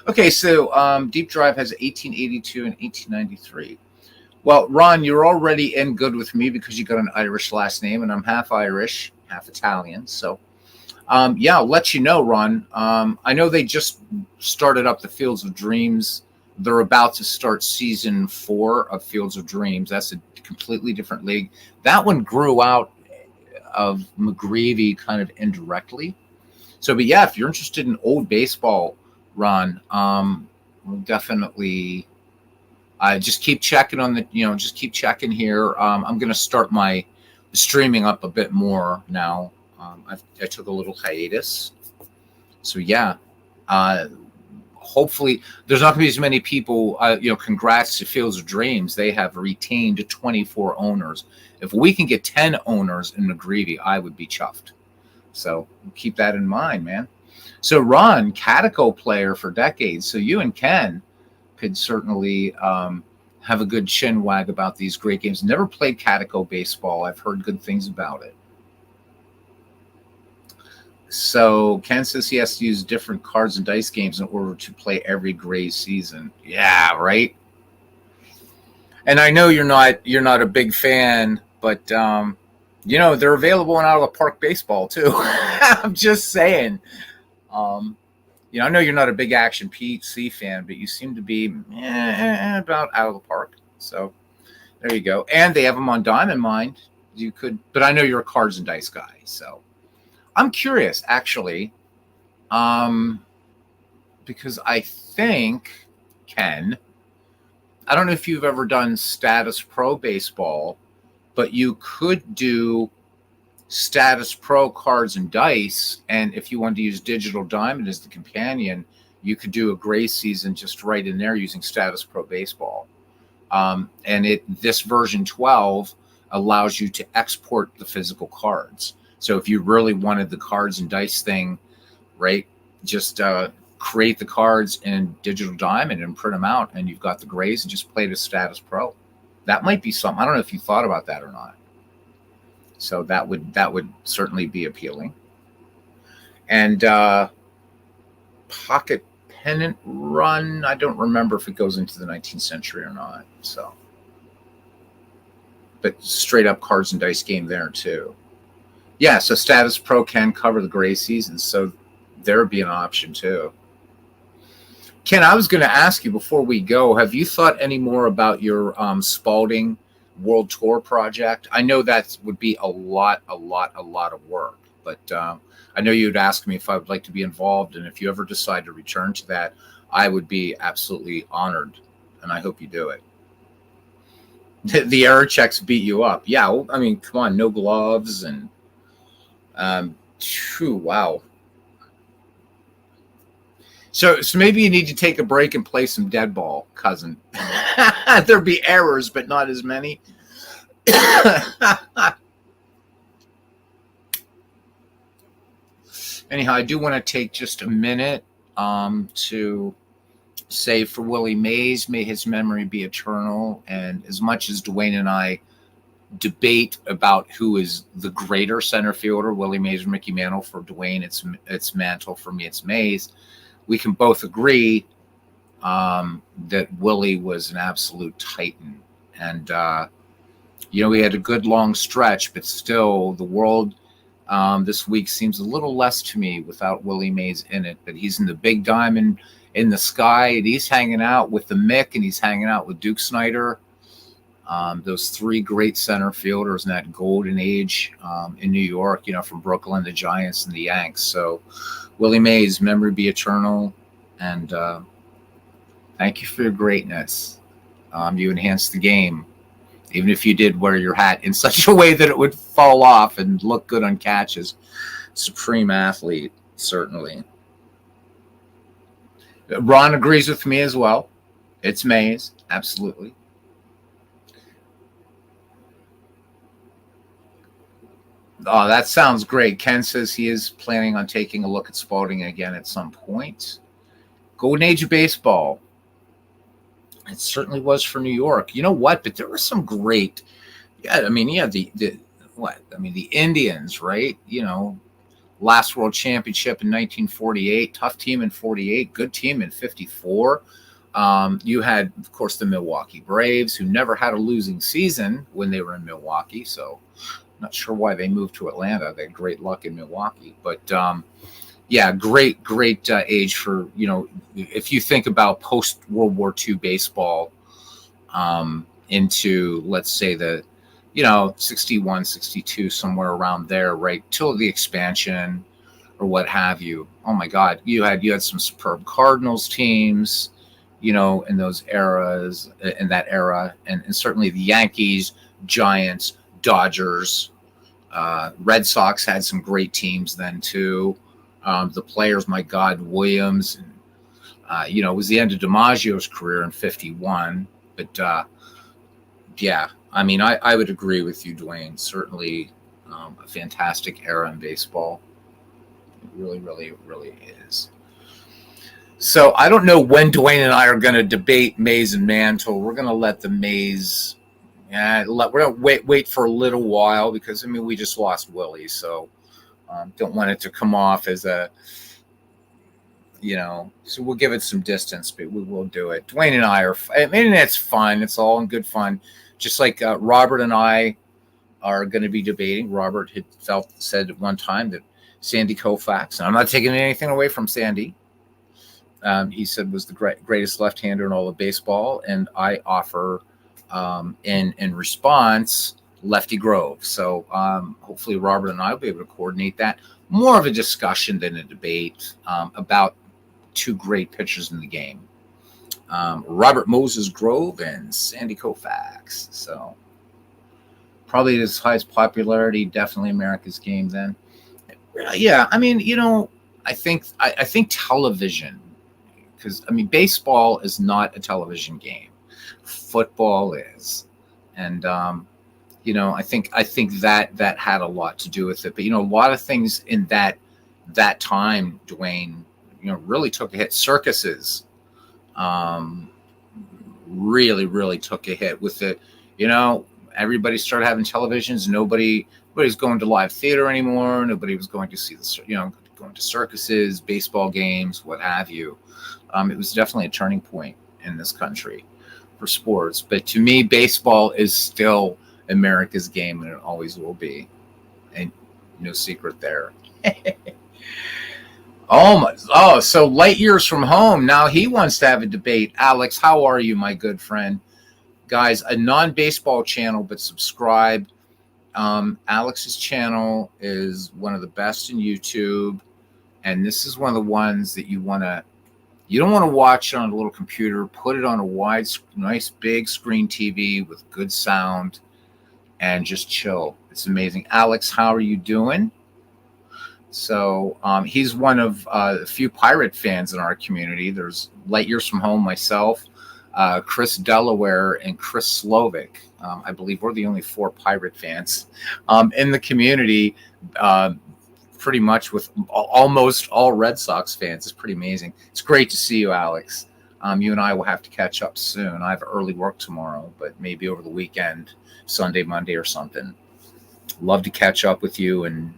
Okay, so Deep Drive has 1882 and 1893. Well, Ron, you're already in good with me because you got an Irish last name, and I'm half Irish, half Italian. So Yeah, I'll let you know, Ron. I know they just started up the Fields of Dreams. They're about to start season 4 of Fields of Dreams. That's a completely different league. That one grew out of McGreevy kind of indirectly. So, but yeah, if you're interested in old baseball, Ron, we'll definitely just keep checking on the, just keep checking here. I'm going to start my streaming up a bit more now. I took a little hiatus. So yeah, hopefully there's not going to be as many people, congrats to Fields of Dreams. They have retained 24 owners. If we can get 10 owners in McGreevy, I would be chuffed. So keep that in mind, man. So Ron, Catico player for decades. So you and Ken could certainly have a good chin wag about these great games. Never played Catico baseball. I've heard good things about it. So Ken says he has to use different cards and dice games in order to play every Gray season. Yeah, right. And I know you're not a big fan, but they're available in Out of the Park baseball too. I'm just saying. I know you're not a big Action PC fan, but you seem to be about Out of the Park. So there you go. And they have them on Diamond Mine. You could, but I know you're a cards and dice guy. So I'm curious, actually, because I think, Ken, I don't know if you've ever done Status Pro baseball, but you could do Status Pro cards and dice, and if you wanted to use Digital Diamond as the companion, you could do a Gray season just right in there using Status Pro baseball. And this version 12 allows you to export the physical cards. So if you really wanted the cards and dice thing, right, just create the cards in Digital Diamond and print them out, and you've got the Grays and just play the Status Pro. That might be something. I don't know if you thought about that or not. So that would certainly be appealing. And Pocket Pennant Run, I don't remember if it goes into the 19th century or not. So, but straight up cards and dice game there too. Yeah, so Status Pro can cover the Gray seasons, so there would be an option too. Ken, I was going to ask you before we go, have you thought any more about your Spalding World Tour project? I know that would be a lot of work, but I know you'd ask me if I would like to be involved, and if you ever decide to return to that, I would be absolutely honored, and I hope you do it. The error checks beat you up. Yeah, well, I mean, come on, no gloves, and wow. So maybe you need to take a break and play some dead ball, cousin. There'd be errors, but not as many. Anyhow, I do want to take just a minute to say for Willie Mays, may his memory be eternal. And as much as Dwayne and I debate about who is the greater center fielder, Willie Mays or Mickey Mantle, for Dwayne, it's Mantle. For me, it's Mays. We can both agree that Willie was an absolute titan. And, we had a good long stretch, but still the world this week seems a little less to me without Willie Mays in it. But he's in the big diamond in the sky, and he's hanging out with the Mick, and he's hanging out with Duke Snider. Those three great center fielders in that golden age in New York, from Brooklyn, the Giants, and the Yanks. So Willie Mays, memory be eternal, and thank you for your greatness. You enhanced the game, even if you did wear your hat in such a way that it would fall off and look good on catches. Supreme athlete, certainly. Ron agrees with me as well. It's Mays, absolutely. Oh, that sounds great. Ken says he is planning on taking a look at Spalding again at some point. Golden age of baseball. It certainly was for New York. You know what? But there were some great. Yeah, I mean, the Indians, right? Last World Championship in 1948. Tough team in 48. Good team in 54. You had, of course, the Milwaukee Braves, who never had a losing season when they were in Milwaukee. So Not sure why they moved to Atlanta. They had great luck in Milwaukee, but yeah, great age for, if you think about post World War II baseball, into, let's say, the 61, 62, somewhere around there, right, till the expansion or what have you. Oh my God, you had some superb Cardinals teams, in those eras, in that era, and certainly the Yankees, Giants, Dodgers, Red Sox had some great teams then too. The players, my God, Williams, and it was the end of DiMaggio's career in '51, but yeah, I mean, I would agree with you, Dwayne. Certainly a fantastic era in baseball. It really, really, really is. So I don't know when Dwayne and I are going to debate Mays and Mantle. We're going to let the Mays. We're going to wait for a little while because, I mean, we just lost Willie. So don't want it to come off as a, so we'll give it some distance, but we will do it. Dwayne and I I mean, it's fun. It's all in good fun. Just like Robert and I are going to be debating. Robert had said at one time that Sandy Koufax, and I'm not taking anything away from Sandy, he said was the greatest left-hander in all of baseball, and I offer in response Lefty Grove. So hopefully Robert and I will be able to coordinate that. More of a discussion than a debate about two great pitchers in the game. Robert Moses Grove and Sandy Koufax. So probably his highest popularity, definitely America's game then. Yeah, I mean, I think television, because I mean, baseball is not a television game. Football is. And I think that had a lot to do with it. But a lot of things in that time, Dwayne, really took a hit. Circuses really, really took a hit with it. Everybody started having televisions. Nobody's going to live theater anymore. Nobody was going to see going to circuses, baseball games, what have you. It was definitely a turning point in this country for sports. But to me, baseball is still America's game, and it always will be. And no secret there. So light years from home. Now he wants to have a debate. Alex, how are you, my good friend? Guys, a non-baseball channel, but subscribe. Alex's channel is one of the best in YouTube, and this is one of the ones that you don't want to watch it on a little computer. Put it on a nice big screen TV with good sound, and just chill. It's amazing. Alex, how are you doing? So he's one of a few Pirate fans in our community. There's light years from home, myself, Chris Delaware, and Chris Slovic. I believe we're the only 4 Pirate fans in the community, pretty much with almost all Red Sox fans. It's pretty amazing. It's great to see you, Alex. You and I will have to catch up soon. I have early work tomorrow, but maybe over the weekend, Sunday, Monday or something. Love to catch up with you and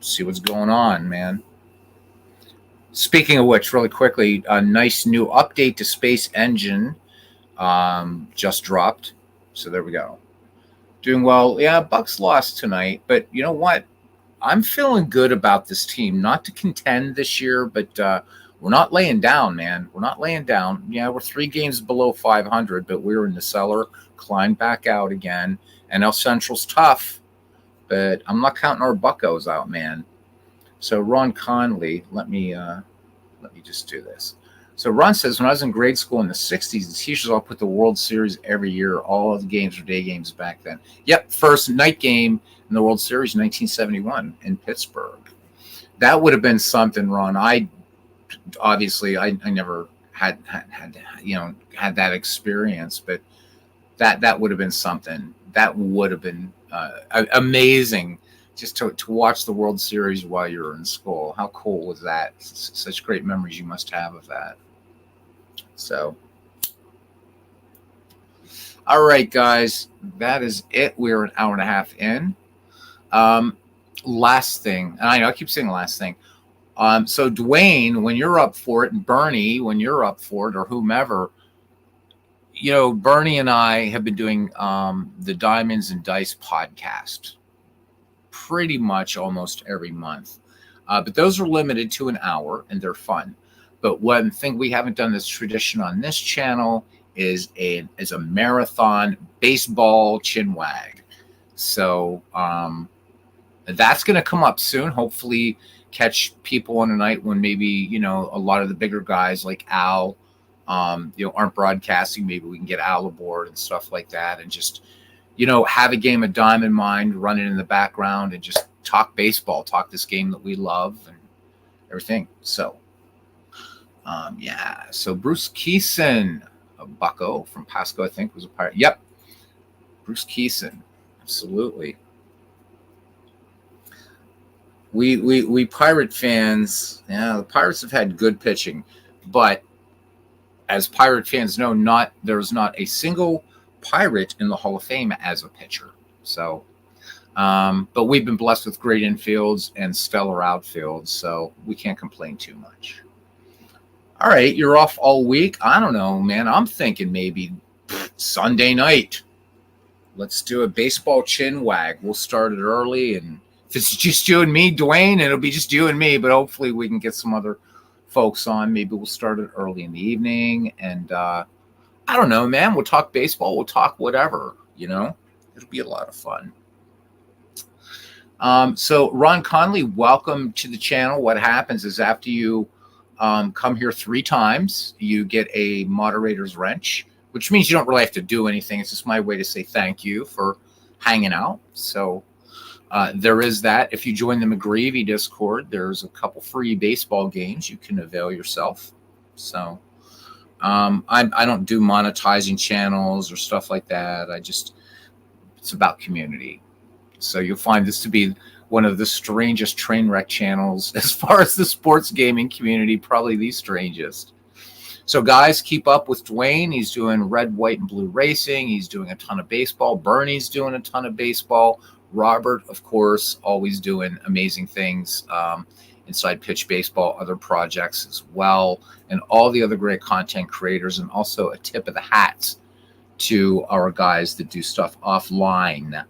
see what's going on, man. Speaking of which, really quickly, a nice new update to Space Engine just dropped. So there we go. Doing well. Yeah, Bucks lost tonight, but you know what? I'm feeling good about this team. Not to contend this year, but we're not laying down, man. We're not laying down. Yeah, we're 3 games below 500, but we're in the cellar, climbed back out again. And El Central's tough, but I'm not counting our buckos out, man. So Ron Conley, let me just do this. So Ron says, when I was in grade school in the 60s, the teachers all put the World Series every year. All of the games were day games back then. Yep, first night game in the World Series in 1971 in Pittsburgh. That would have been something, Ron. I never had that experience, but that would have been something. That would have been amazing, just to watch the World Series while you were in school. How cool was that? Such great memories you must have of that. So, all right, guys, that is it. We're an hour and a half in. Last thing, and I know I keep saying last thing. So Dwayne, when you're up for it, and Bernie, when you're up for it, or whomever, Bernie and I have been doing the Diamonds and Dice podcast. pretty much almost every month. But those are limited to an hour, and they're fun. But one thing we haven't done this tradition on this channel is a marathon baseball chin wag. So that's going to come up soon. Hopefully catch people on a night when maybe, a lot of the bigger guys like Al, aren't broadcasting. Maybe we can get Al aboard and stuff like that, and just, have a game of Diamond Mind running in the background and just talk baseball, talk this game that we love and everything. So, So Bruce Keeson, a bucko from Pasco, I think, was a Pirate. Yep. Bruce Keeson. Absolutely. We Pirate fans, the Pirates have had good pitching, but as Pirate fans know, there's not a single Pirate in the Hall of Fame as a pitcher. So, but we've been blessed with great infields and stellar outfields, so we can't complain too much. All right, you're off all week. I don't know, man. I'm thinking maybe Sunday night. Let's do a baseball chin wag. We'll start it early, and if it's just you and me, Dwayne, it'll be just you and me, but hopefully we can get some other folks on. Maybe we'll start it early in the evening, and I don't know, man. We'll talk baseball. We'll talk whatever, It'll be a lot of fun. So Ron Conley, welcome to the channel. What happens is after you come here 3 times, you get a moderator's wrench, which means you don't really have to do anything. It's just my way to say thank you for hanging out. So there is that. If you join the McGreevy Discord, there's a couple free baseball games you can avail yourself. So I don't do monetizing channels or stuff like that. It's about community. So you'll find this to be one of the strangest train wreck channels as far as the sports gaming community, probably the strangest. So guys, keep up with Dwayne. He's doing red, white, and blue racing. He's doing a ton of baseball. Bernie's doing a ton of baseball. Robert, of course, always doing amazing things inside Pitch Baseball, other projects as well, and all the other great content creators. And also a tip of the hat to our guys that do stuff offline.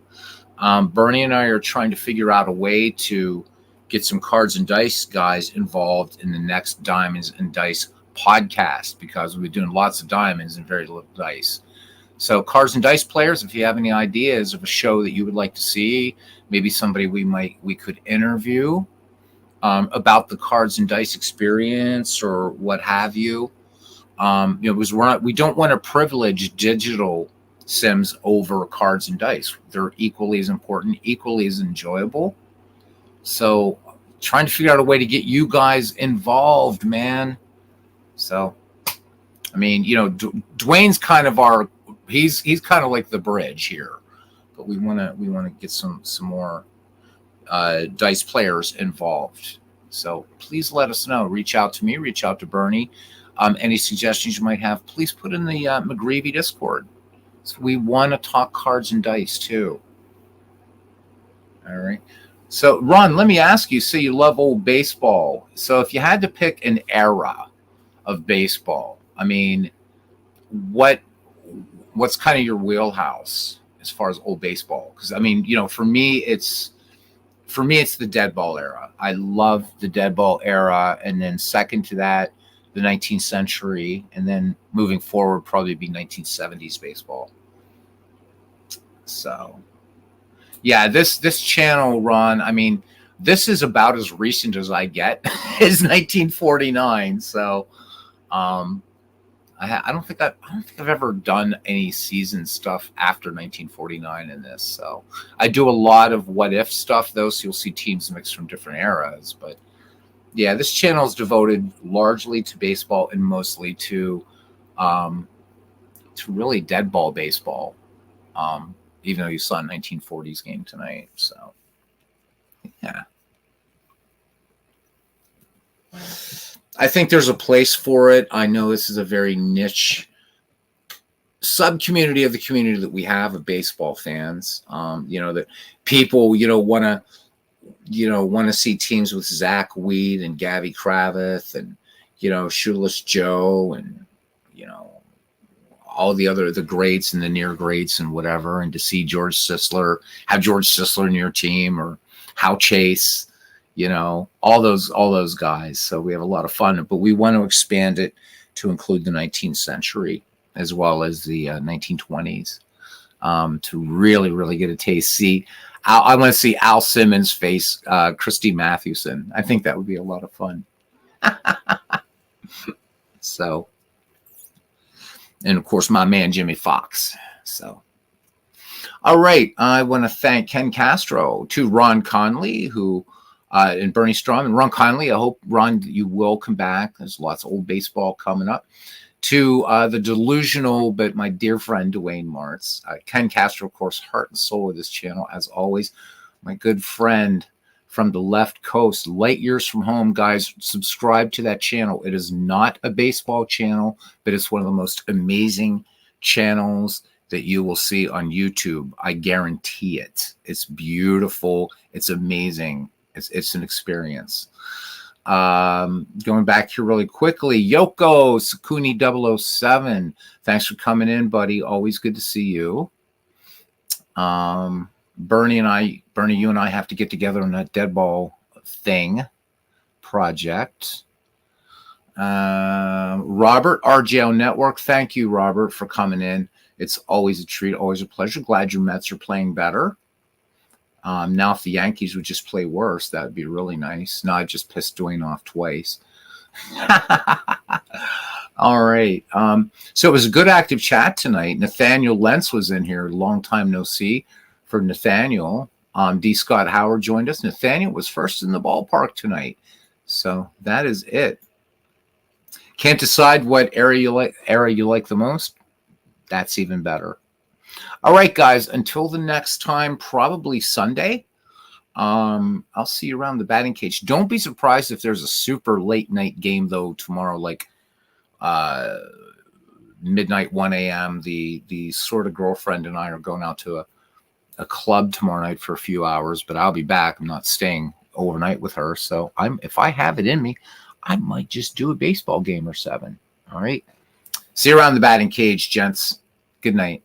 Bernie and I are trying to figure out a way to get some Cards and Dice guys involved in the next Diamonds and Dice podcast, because we've been doing lots of diamonds and very little dice. So Cards and Dice players, if you have any ideas of a show that you would like to see, maybe somebody we could interview about the Cards and Dice experience or what have you. Because we don't want to privilege digital Sims over Cards and Dice. They're equally as important, equally as enjoyable. So trying to figure out a way to get you guys involved, man. So, I mean, Dwayne's kind of he's kind of like the bridge here, but we want to get some more dice players involved. So please let us know. Reach out to me. Reach out to Bernie. Any suggestions you might have, please put in the McGreevy Discord. So we want to talk Cards and Dice too. All right. So Ron, let me ask you. So you love old baseball. So if you had to pick an era of baseball, I mean, what's kind of your wheelhouse as far as old baseball? Because I mean, for me it's the dead ball era. I love the dead ball era, and then second to that, the 19th century, and then moving forward probably be 1970s baseball. So yeah, this channel, Ron, I mean, this is about as recent as I get. It's 1949. So I don't think I've ever done any season stuff after 1949 in this. So I do a lot of what if stuff though, so you'll see teams mixed from different eras. But yeah, this channel is devoted largely to baseball and mostly to really dead ball baseball. Even though you saw a 1940s game tonight. So yeah. I think there's a place for it. I know this is a very niche sub-community of the community that we have of baseball fans. That people, want to see teams with Zach Weed and Gabby Kravitz and, Shoeless Joe and, all the greats and the near greats and whatever, and to see George Sisler, have George Sisler in your team, or Hal Chase, all those guys. So we have a lot of fun, but we want to expand it to include the 19th century as well as the 1920s, to really, really get a taste. I want to see Al Simmons face Christy Mathewson. I think that would be a lot of fun. So, and of course, my man Jimmy Fox. So, all right. I want to thank Ken Castro, to Ron Conley, and Bernie Strom. And Ron Conley, I hope, Ron, you will come back. There's lots of old baseball coming up. To the delusional, but my dear friend, Dwayne Martz. Ken Castro, of course, heart and soul of this channel, as always. My good friend from the left coast, light years from home. Guys, subscribe to that channel. It is not a baseball channel, but it's one of the most amazing channels that you will see on YouTube. I guarantee it. It's beautiful. It's amazing. It's an experience. Going back here really quickly, Yoko Sakuni 007. Thanks for coming in, buddy. Always good to see you. Bernie, you and I have to get together on that dead ball thing project. Robert, RJO Network. Thank you, Robert, for coming in. It's always a treat, always a pleasure. Glad your Mets are playing better. Now, if the Yankees would just play worse, that would be really nice. Now I just pissed Dwayne off twice. All right. So it was a good active chat tonight. Nathaniel Lentz was in here. Long time no see for Nathaniel. D. Scott Howard joined us. Nathaniel was first in the ballpark tonight. So that is it. Can't decide what era you like the most? That's even better. All right, guys, until the next time, probably Sunday. I'll see you around the batting cage. Don't be surprised if there's a super late night game, though, tomorrow, like midnight, 1 a.m. The sort of girlfriend and I are going out to a club tomorrow night for a few hours, but I'll be back. I'm not staying overnight with her. So if I have it in me, I might just do a baseball game or 7. All right. See you around the batting cage, gents. Good night.